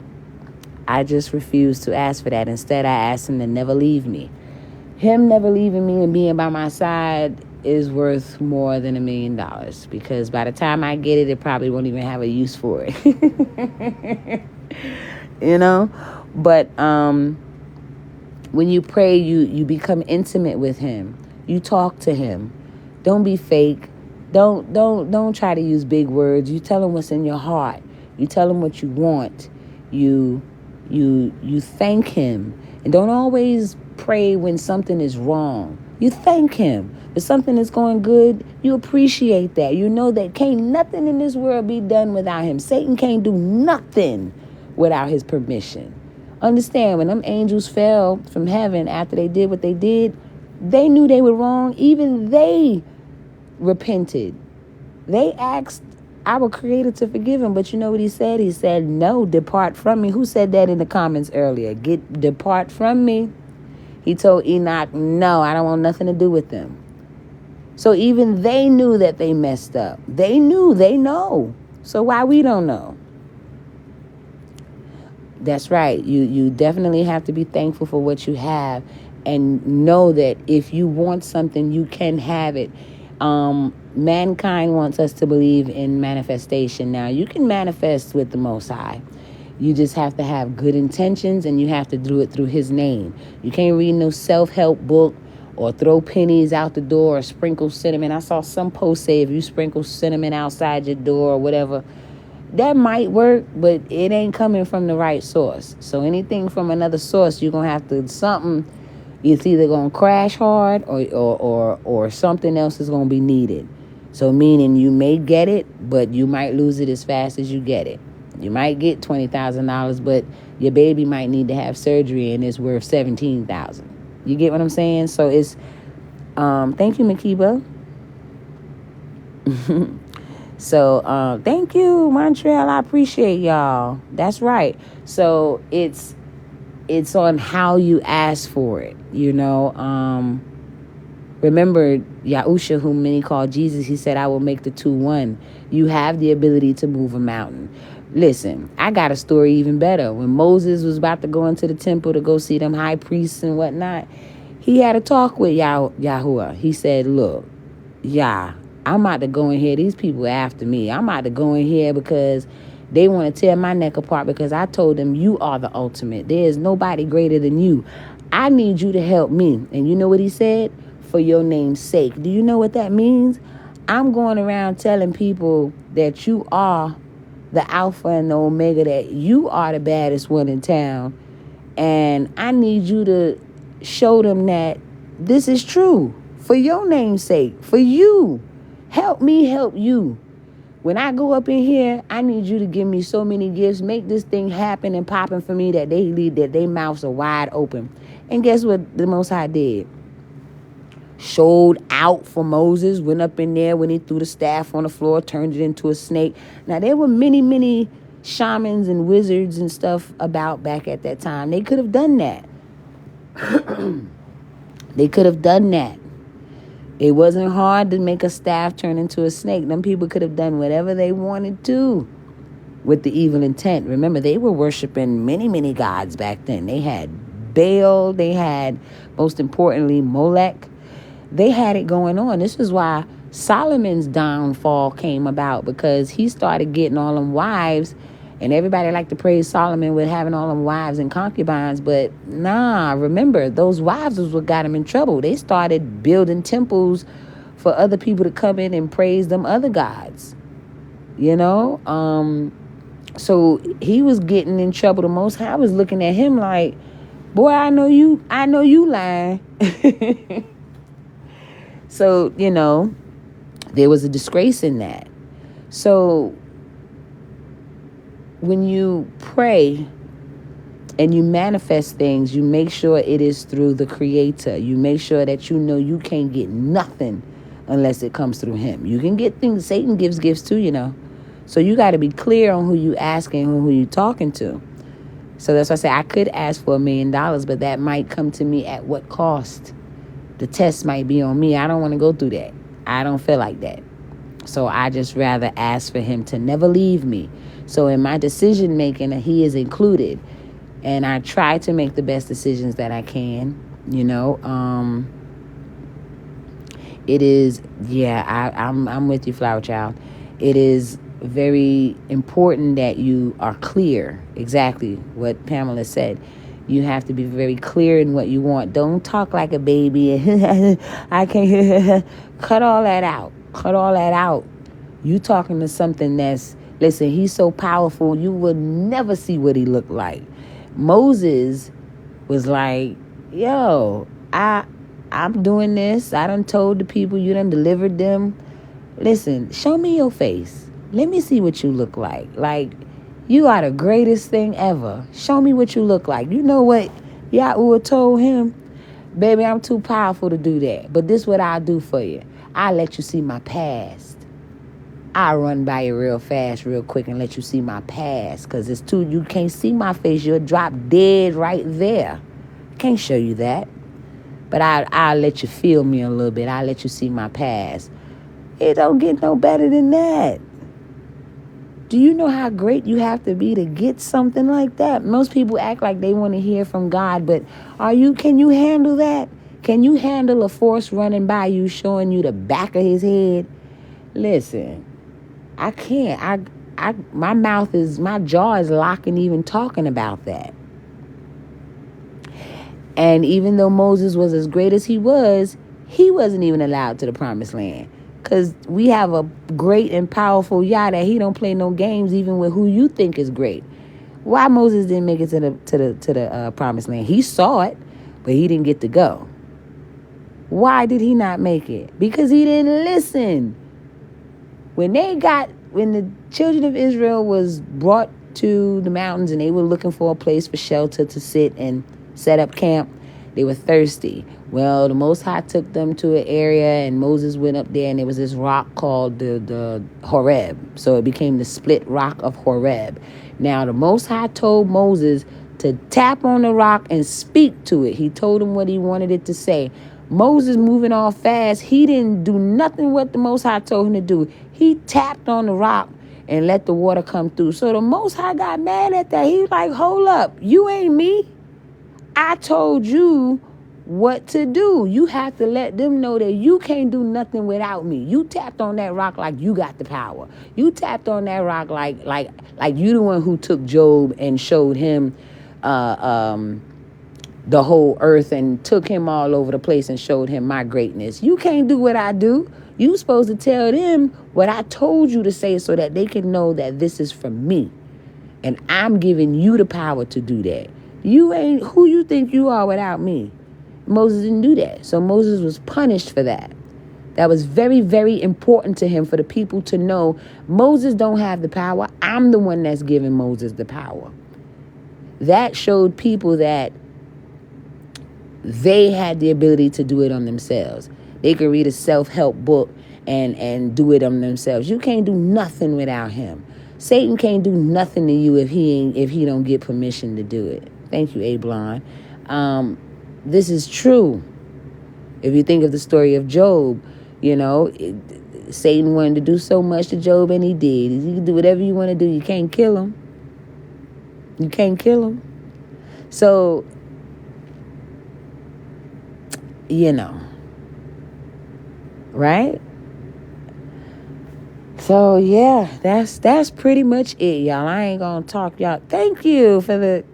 I just refuse to ask for that. Instead, I ask him to never leave me. Him never leaving me and being by my side is worth more than $1 million, because by the time I get it, it probably won't even have a use for it. You know? But when you pray, you become intimate with him. You talk to him. Don't be fake. Don't try to use big words. You tell him what's in your heart. You tell him what you want. You thank him. And don't always pray when something is wrong. You thank him. If something is going good, you appreciate that. You know that can't nothing in this world be done without him. Satan can't do nothing without his permission. Understand, when them angels fell from heaven after they did what they did, they knew they were wrong. Even they repented. They asked our Creator to forgive him. But you know what he said? He said, no, depart from me. Who said that in the comments earlier? Depart from me. He told Enoch, no, I don't want nothing to do with them. So even they knew that they messed up. They know. So why we don't know? That's right. You definitely have to be thankful for what you have, and know that if you want something, you can have it. Mankind wants us to believe in manifestation. Now, you can manifest with the Most High. You just have to have good intentions, and you have to do it through his name. You can't read no self-help book or throw pennies out the door or sprinkle cinnamon. I saw some post say if you sprinkle cinnamon outside your door or whatever, that might work, but it ain't coming from the right source. So anything from another source, you're going to have to, it's either going to crash hard or something else is going to be needed. So meaning you may get it, but you might lose it as fast as you get it. You might get $20,000, but your baby might need to have surgery and it's worth $17,000. You get what I'm saying? So it's, thank you, Makiba. So, thank you, Montreal. I appreciate y'all. That's right. So it's on how you ask for it, you know. Remember Yahusha, whom many call Jesus, he said, I will make the two one. You have the ability to move a mountain. Listen, I got a story even better. When Moses was about to go into the temple to go see them high priests and whatnot, he had a talk with Yahuwah. He said, look, I'm about to go in here. These people are after me. I'm about to go in here because they want to tear my neck apart, because I told them you are the ultimate. There is nobody greater than you. I need you to help me. And you know what he said? For your name's sake. Do you know what that means? I'm going around telling people that you are the Alpha and the Omega, that you are the baddest one in town. And I need you to show them that this is true. For your name's sake. For you. Help me help you. When I go up in here, I need you to give me so many gifts. Make this thing happen and popping for me that they mouths are wide open. And guess what the Most High did? Showed out for Moses, went up in there when he threw the staff on the floor, turned it into a snake. Now, there were many shamans and wizards and stuff about back at that time. They could have done that. They could have done that. It wasn't hard to make a staff turn into a snake. Them people could have done whatever they wanted to with the evil intent. Remember, they were worshiping many gods back then. They had Baal. They had, most importantly, Molech. They had it going on. This is why Solomon's downfall came about, because he started getting all them wives, and everybody liked to praise Solomon with having all them wives and concubines. But remember, those wives was what got him in trouble. They started building temples for other people to come in and praise them other gods. You know? So he was getting in trouble. The Most High was looking at him like, boy, I know you lying. So, you know, there was a disgrace in that. So when you pray and you manifest things, you make sure it is through the Creator. You make sure that you know you can't get nothing unless it comes through Him. You can get things. Satan gives gifts too, So you got to be clear on who you asking and who you talking to. So that's why I say I could ask for $1 million, but that might come to me at what cost? The test might be on me. I don't want to go through that. I don't feel like that. So I just rather ask for Him to never leave me. So in my decision making, He is included. And I try to make the best decisions that I can, It is, I'm with you, Flower Child. It is very important that you are clear, exactly what Pamela said. You have to be very clear in what you want. Don't talk like a baby. I can't. Cut all that out. Cut all that out. You talking to something listen, He's so powerful, you would never see what He looked like. Moses was like, yo, I'm doing this. I done told the people, you done delivered them. Listen, show me your face. Let me see what you look like. Like, you are the greatest thing ever. Show me what you look like. You know what Yahuwah told him? Baby, I'm too powerful to do that. But this is what I'll do for you. I'll let you see my past. I'll run by you real fast, real quick, and let you see my past. Because you can't see my face. You'll drop dead right there. Can't show you that. But I'll let you feel me a little bit. I'll let you see my past. It don't get no better than that. Do you know how great you have to be to get something like that? Most people act like they want to hear from God, but can you handle that? Can you handle a force running by you, showing you the back of His head? Listen, I can't. My jaw is locking even talking about that. And even though Moses was as great as he wasn't even allowed to the promised land. Because we have a great and powerful Yah that He don't play no games even with who you think is great. Why Moses didn't make it to the promised land? He saw it, but he didn't get to go. Why did he not make it? Because he didn't listen. When the children of Israel was brought to the mountains and they were looking for a place for shelter to sit and set up camp, they were thirsty. Well, the Most High took them to an area and Moses went up there and there was this rock called the Horeb. So it became the split rock of Horeb. Now, the Most High told Moses to tap on the rock and speak to it. He told him what he wanted it to say. Moses moving all fast, he didn't do nothing what the Most High told him to do. He tapped on the rock and let the water come through. So the Most High got mad at that. He was like, hold up, you ain't me. I told you what to do. You have to let them know that you can't do nothing without me. You tapped on that rock like you got the power. You tapped on that rock like you the one who took Job and showed him the whole earth and took him all over the place and showed him my greatness. You can't do what I do. You supposed to tell them what I told you to say so that they can know that this is from me. And I'm giving you the power to do that. You ain't who you think you are without me. Moses didn't do that. So Moses was punished for that. That was very, very important to him for the people to know Moses don't have the power. I'm the one that's giving Moses the power. That showed people that they had the ability to do it on themselves. They could read a self-help book and do it on themselves. You can't do nothing without him. Satan can't do nothing to you if he don't get permission to do it. Thank you, Ablon. This is true. If you think of the story of Job, Satan wanted to do so much to Job, and he did. You can do whatever you want to do. You can't kill him. You can't kill him. So, right? So, yeah, that's pretty much it, y'all. I ain't going to talk, y'all. Thank you for the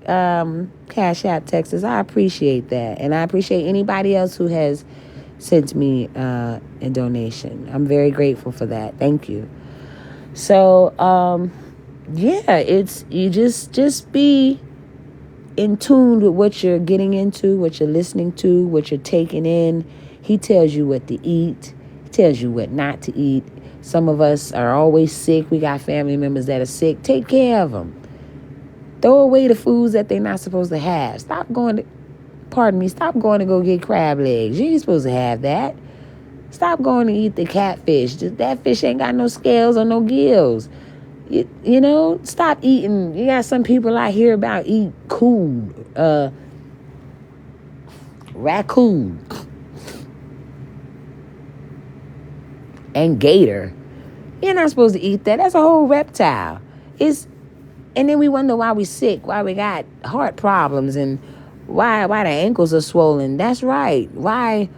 Cash App Texas. I appreciate that. And I appreciate anybody else who has sent me a donation. I'm very grateful for that. Thank you. So, it's you just be in tune with what you're getting into, what you're listening to, what you're taking in. He tells you what to eat. He tells you what not to eat. Some of us are always sick. We got family members that are sick. Take care of them. Throw away the foods that they're not supposed to have. Stop going to go get crab legs. You ain't supposed to have that. Stop going to eat the catfish. That fish ain't got no scales or no gills. You know, stop eating. You got some people I hear about eat raccoon, and gator. You're not supposed to eat that. That's a whole reptile. And then we wonder why we sick, why we got heart problems, and why the ankles are swollen. That's right. Why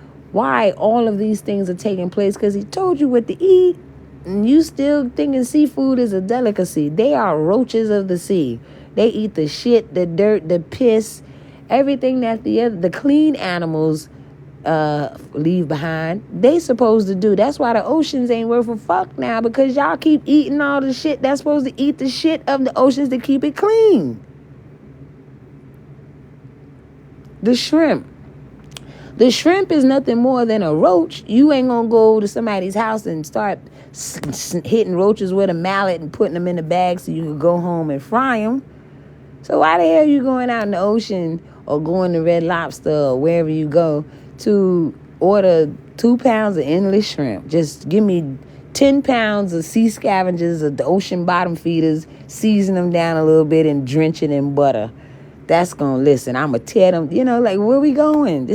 all of these things are taking place? Because he told you what to eat, and you still thinking seafood is a delicacy. They are roaches of the sea. They eat the shit, the dirt, the piss, everything that the clean animals leave behind. They supposed to do. That's why the oceans ain't worth a fuck now, because y'all keep eating all the shit that's supposed to eat the shit of the oceans to keep it clean. The shrimp is nothing more than a roach. You ain't gonna go to somebody's house and start hitting roaches with a mallet and putting them in a bag so you can go home and fry them. So why the hell are you going out in the ocean or going to Red Lobster or wherever you go to order 2 pounds of endless shrimp? Just give me 10 pounds of sea scavengers of the ocean bottom feeders, season them down a little bit and drench it in butter. That's going to listen. I'm going to tear them, like, where we going?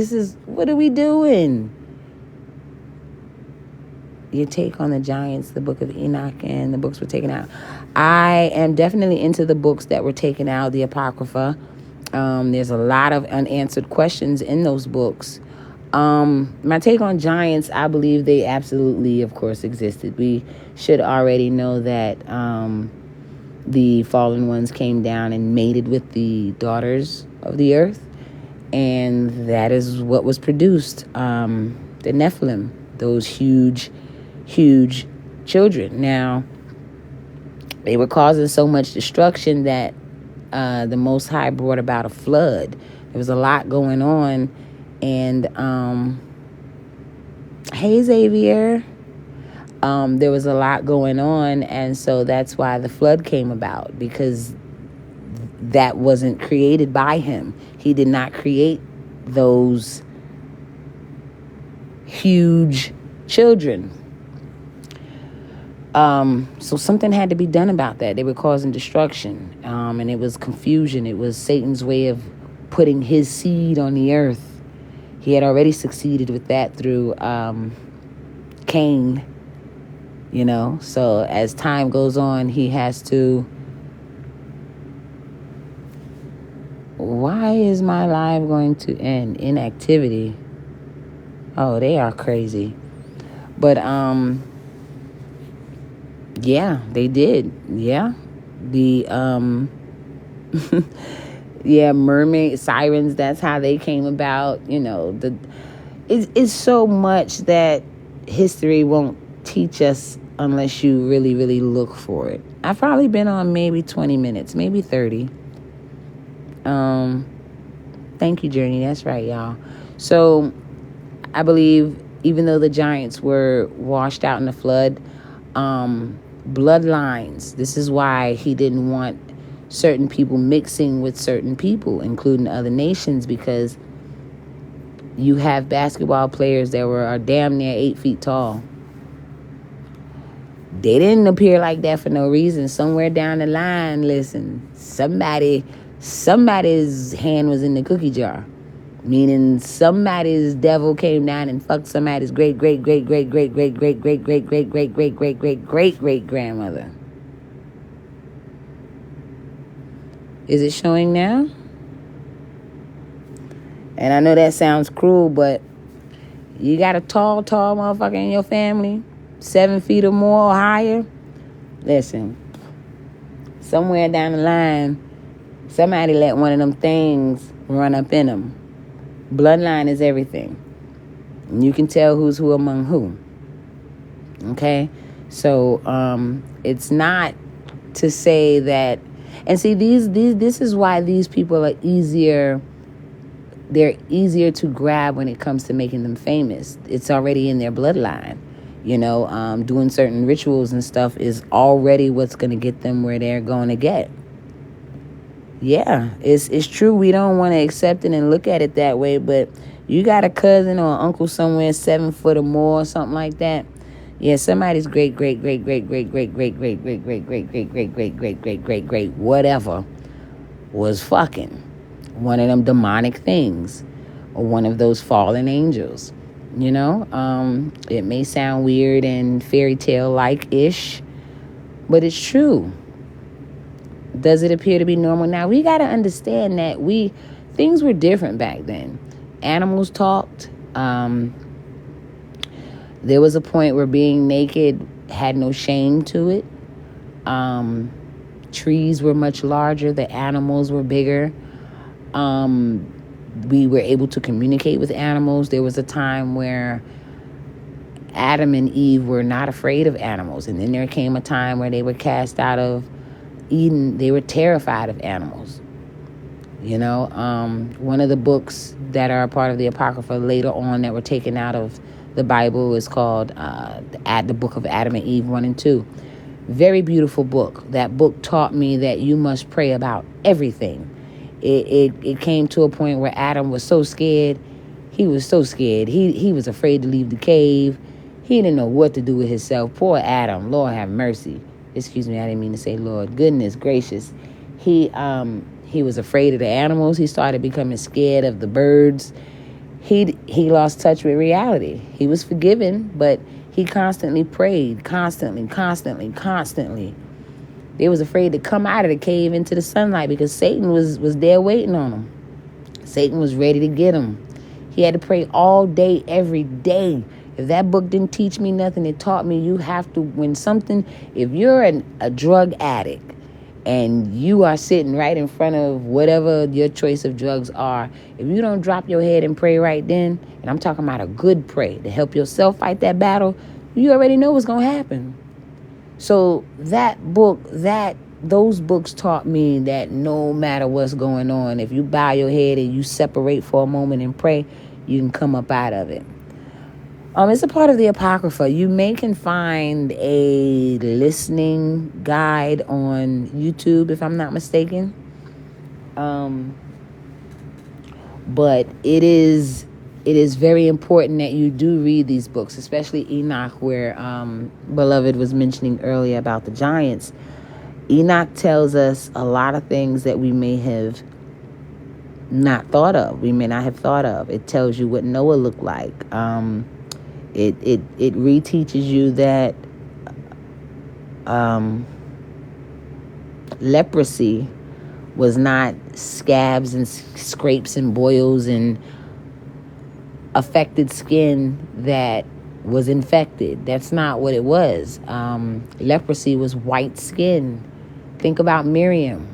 What are we doing? Your take on the giants, the book of Enoch, and the books were taken out. I am definitely into the books that were taken out, the Apocrypha. There's a lot of unanswered questions in those books. My take on giants, I believe they absolutely, of course, existed. We should already know that the fallen ones came down and mated with the daughters of the earth. And that is what was produced. The Nephilim, those huge children. Now, they were causing so much destruction that the Most High brought about a flood. There was a lot going on. And, hey, Xavier. There was a lot going on, and so that's why the flood came about, because that wasn't created by him. He did not create those huge children. So something had to be done about that. They were causing destruction, and it was confusion. It was Satan's way of putting his seed on the earth. He had already succeeded with that through Cain. So as time goes on, he has to. Why is my live going to end? Inactivity. Oh, they are crazy. But yeah, they did. Yeah. The yeah, mermaid sirens, that's how they came about. It's so much that history won't teach us unless you really, really look for it. I've probably been on maybe 20 minutes, maybe 30. Thank you, Journey. That's right, y'all. So I believe even though the giants were washed out in the flood, bloodlines, this is why he didn't want certain people mixing with certain people, including other nations, because you have basketball players that are damn near 8 feet tall. They didn't appear like that for no reason. Somewhere down the line, listen, somebody's hand was in the cookie jar. Meaning somebody's devil came down and fucked somebody's great grandmother. Is it showing now? And I know that sounds cruel, but you got a tall motherfucker in your family, 7 feet or more or higher. Listen, somewhere down the line, somebody let one of them things run up in them. Bloodline is everything. And you can tell who's who among who. Okay? So, it's not to say that. And see, this is why these people are easier. They're easier to grab when it comes to making them famous. It's already in their bloodline. Doing certain rituals and stuff is already what's going to get them where they're going to get. Yeah, it's true. We don't want to accept it and look at it that way, but you got a cousin or uncle somewhere 7 foot or more or something like that. Yeah, somebody's great, great, great, great, great, great, great, great, great, great, great, great, great, great, great, great, great, great, whatever was fucking one of them demonic things or one of those fallen angels. It may sound weird and fairy tale like ish, but it's true. Does it appear to be normal now? We got to understand that things were different back then. Animals talked. There was a point where being naked had no shame to it. Trees were much larger. The animals were bigger. We were able to communicate with animals. There was a time where Adam and Eve were not afraid of animals. And then there came a time where they were cast out of Eden. They were terrified of animals. One of the books that are a part of the Apocrypha later on that were taken out of the Bible is called the Book of Adam and Eve 1 and 2. Very beautiful book. That book taught me that you must pray about everything. It came to a point where Adam was so scared. He was so scared. He was afraid to leave the cave. He didn't know what to do with himself. Poor Adam. Lord have mercy. Excuse me, I didn't mean to say Lord. Goodness gracious. He was afraid of the animals. He started becoming scared of the birds. He lost touch with reality. He was forgiven, but he constantly prayed. Constantly. They was afraid to come out of the cave into the sunlight because Satan was there waiting on them. Satan was ready to get him. He had to pray all day, every day. If that book didn't teach me nothing, it taught me you have to, if you're a drug addict and you are sitting right in front of whatever your choice of drugs are, if you don't drop your head and pray right then, and I'm talking about a good pray to help yourself fight that battle, you already know what's going to happen. So those books taught me that no matter what's going on, if you bow your head and you separate for a moment and pray, you can come up out of it. It's a part of the Apocrypha. You can find a listening guide on YouTube, if I'm not mistaken. But it is very important that you do read these books, especially Enoch, where Beloved was mentioning earlier about the giants. Enoch tells us a lot of things that we may have not thought of. We may not have thought of. It tells you what Noah looked like. It reteaches you that leprosy was not scabs and scrapes and boils and affected skin that was infected. That's not what it was. Leprosy was white skin. Think about Miriam.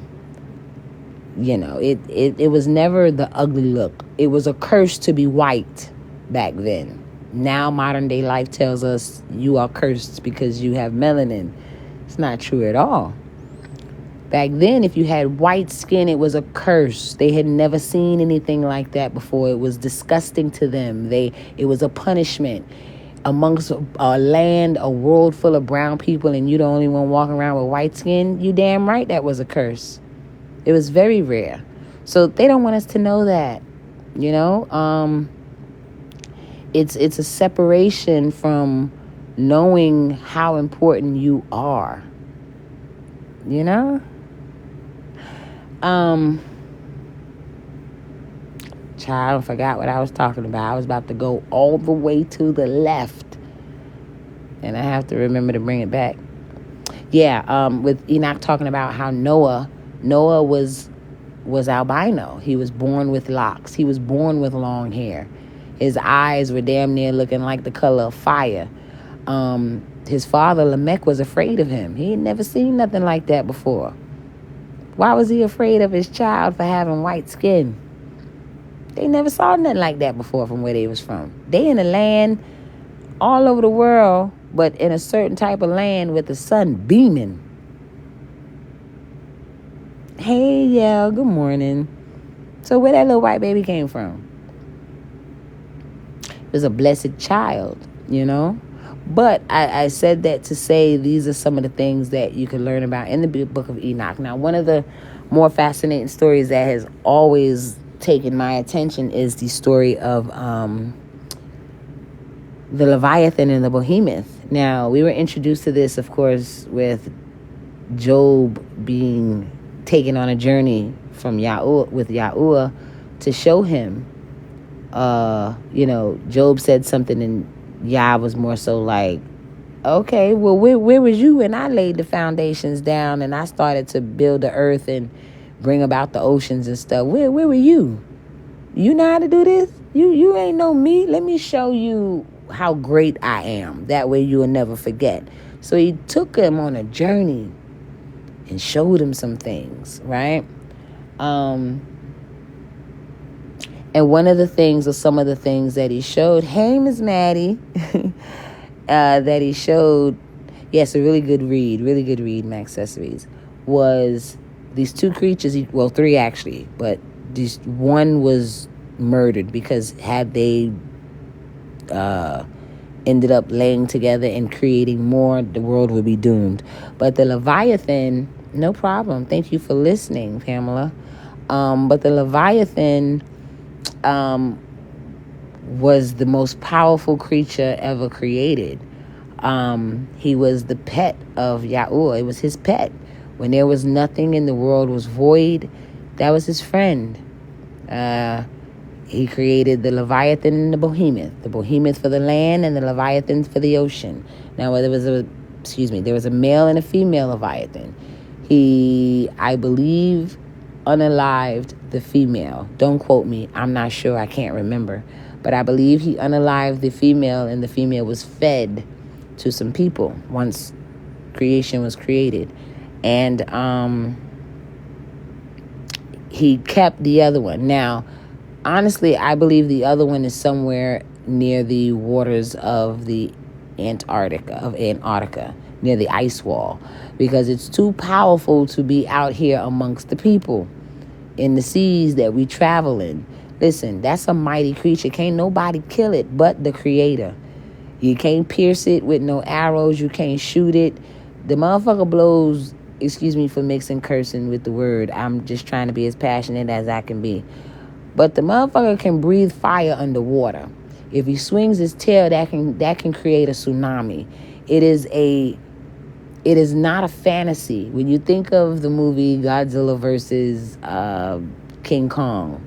It was never the ugly look. It was a curse to be white back then. Now modern day life tells us you are cursed because you have melanin. It's not true at all. Back then, if you had white skin, it was a curse. They had never seen anything like that before. It was disgusting to them. It was a punishment. Amongst a world full of brown people, and you the only one walking around with white skin, you damn right that was a curse. It was very rare. So they don't want us to know that. It's a separation from knowing how important you are. Child, I forgot what I was talking about. I was about to go all the way to the left, and I have to remember to bring it back. Yeah, with Enoch talking about how Noah was albino. He was born with locks. He was born with long hair. His eyes were damn near looking like the color of fire. His father, Lamech, was afraid of him. He had never seen nothing like that before. Why was he afraid of his child for having white skin? They never saw nothing like that before from where they was from. They in a land all over the world, but in a certain type of land with the sun beaming. Hey, yeah, good morning. So where that little white baby came from? It was a blessed child, But I said that to say these are some of the things that you can learn about in the book of Enoch. Now, one of the more fascinating stories that has always taken my attention is the story of the Leviathan and the Behemoth. Now, we were introduced to this, of course, with Job being taken on a journey from Yahuwah to show him. Job said something, and Yah was more so like, okay, well, where was you when I laid the foundations down and I started to build the earth and bring about the oceans and stuff? Where were you? You know how to do this? You ain't know me. Let me show you how great I am. That way you will never forget. So he took him on a journey and showed him some things, right? And one of the things, or some of the things that he showed, hey, Miss Maddie, that he showed, yes, a really good read, Max Accessories, was these two creatures, well, three actually, but this one was murdered because had they ended up laying together and creating more, the world would be doomed. But the Leviathan, no problem. Thank you for listening, Pamela. But the Leviathan was the most powerful creature ever created. He was the pet of Yahuwah. It was his pet. When there was nothing and the world was void, that was his friend. He created the Leviathan and the Behemoth for the land and the Leviathan for the ocean. Now, there was a male and a female Leviathan. He, I believe, unalived the female. Don't quote me. I'm not sure. I can't remember. But I believe he unalived the female, and the female was fed to some people once creation was created. And he kept the other one. Now, honestly, I believe the other one is somewhere near the waters of the Antarctica, near the ice wall, because it's too powerful to be out here amongst the people in the seas that we travel in. Listen, that's a mighty creature. Can't nobody kill it but the Creator. You can't pierce it with no arrows. You can't shoot it. The motherfucker blows, excuse me for mixing cursing with the word. I'm just trying to be as passionate as I can be. But the motherfucker can breathe fire underwater. If he swings his tail, that can create a tsunami. It is not a fantasy. When you think of the movie Godzilla versus King Kong,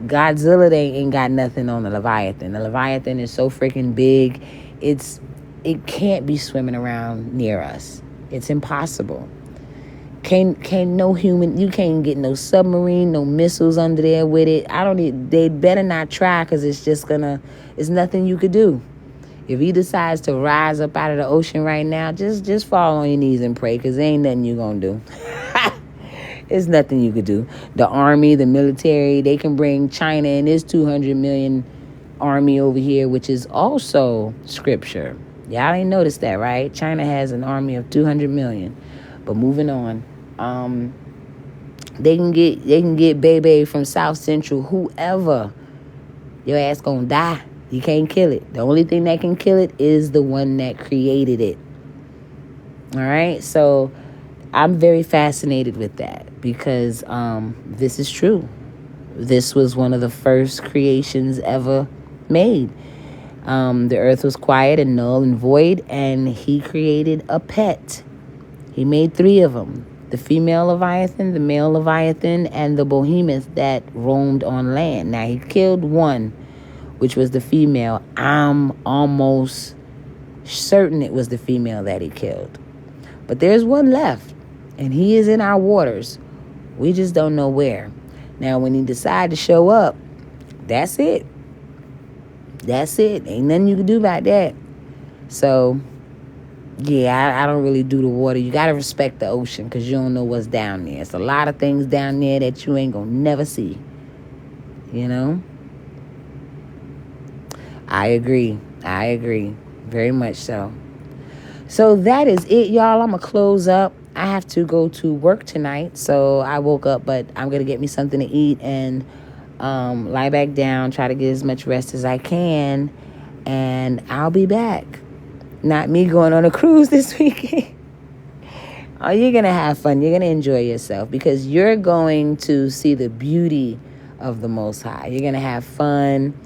Godzilla, they ain't got nothing on the Leviathan. The Leviathan is so freaking big, it can't be swimming around near us. It's impossible. Can't no human, you can't get no submarine, no missiles under there with it. They better not try, because it's nothing you could do. If he decides to rise up out of the ocean right now, just fall on your knees and pray, because there ain't nothing you gonna do. There's nothing you could do. The army, the military, they can bring China and its 200 million army over here, which is also scripture. Y'all ain't noticed that, right? China has an army of 200 million. But moving on. They can get Bebe from South Central, whoever. Your ass gonna die. You can't kill it. The only thing that can kill it is the one that created it. All right? So I'm very fascinated with that, because this is true. This was one of the first creations ever made. The earth was quiet and null and void, and he created a pet. He made 3 of them. The female Leviathan, the male Leviathan, and the Behemoth that roamed on land. Now, he killed one, which was the female. I'm almost certain it was the female that he killed. But there's one left, and he is in our waters. We just don't know where. Now, when he decide to show up, that's it. That's it. Ain't nothing you can do about that. So, yeah, I don't really do the water. You got to respect the ocean, because you don't know what's down there. It's a lot of things down there that you ain't going to never see. I agree. Very much so. So that is it, y'all. I'm going to close up. I have to go to work tonight. So I woke up, but I'm going to get me something to eat and lie back down, try to get as much rest as I can, and I'll be back. Not me going on a cruise this weekend. Oh, you're going to have fun. You're going to enjoy yourself because you're going to see the beauty of the Most High. You're going to have fun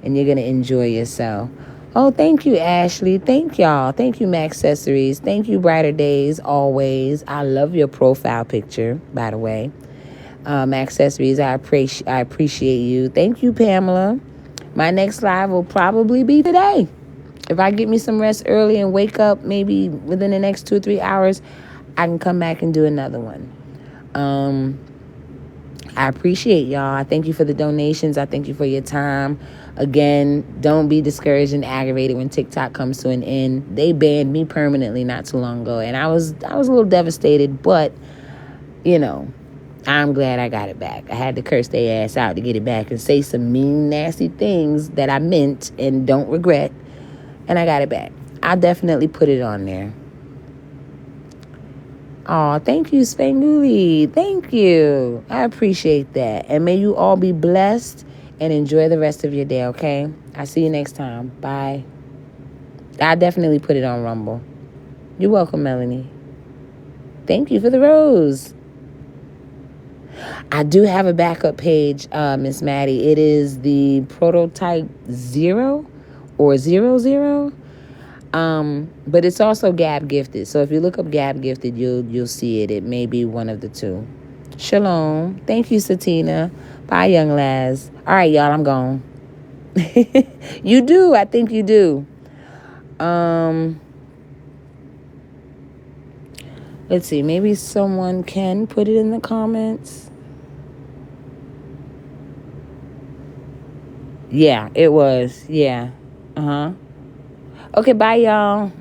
and you're going to enjoy yourself. Oh, thank you, Ashley. Thank y'all. Thank you, Max Accessories. Thank you, Brighter Days, always. I love your profile picture, by the way. Accessories, I appreciate you. Thank you, Pamela. My next live will probably be today. If I get me some rest early and wake up maybe within the next 2 or 3 hours, I can come back and do another one. I appreciate y'all. I thank you for the donations. I thank you for your time. Again, don't be discouraged and aggravated when TikTok comes to an end. They banned me permanently not too long ago, and I was a little devastated, but you know, I'm glad I got it back. I had to curse their ass out to get it back and say some mean, nasty things that I meant and don't regret, and I got it back. I'll definitely put it on there. Oh, thank you, Spanguli. Thank you. I appreciate that. And may you all be blessed and enjoy the rest of your day, okay? I'll see you next time. Bye. I definitely put it on Rumble. You're welcome, Melanie. Thank you for the rose. I do have a backup page, Miss Maddie. It is the Prototype 0 or 00. But it's also Gab Gifted. So if you look up Gab Gifted, you'll see it. It may be one of the two. Shalom. Thank you, Satina. Bye, young lads. All right, y'all, I'm gone. You do. I think you do. Let's see. Maybe someone can put it in the comments. Yeah, it was. Yeah. Okay, bye, y'all.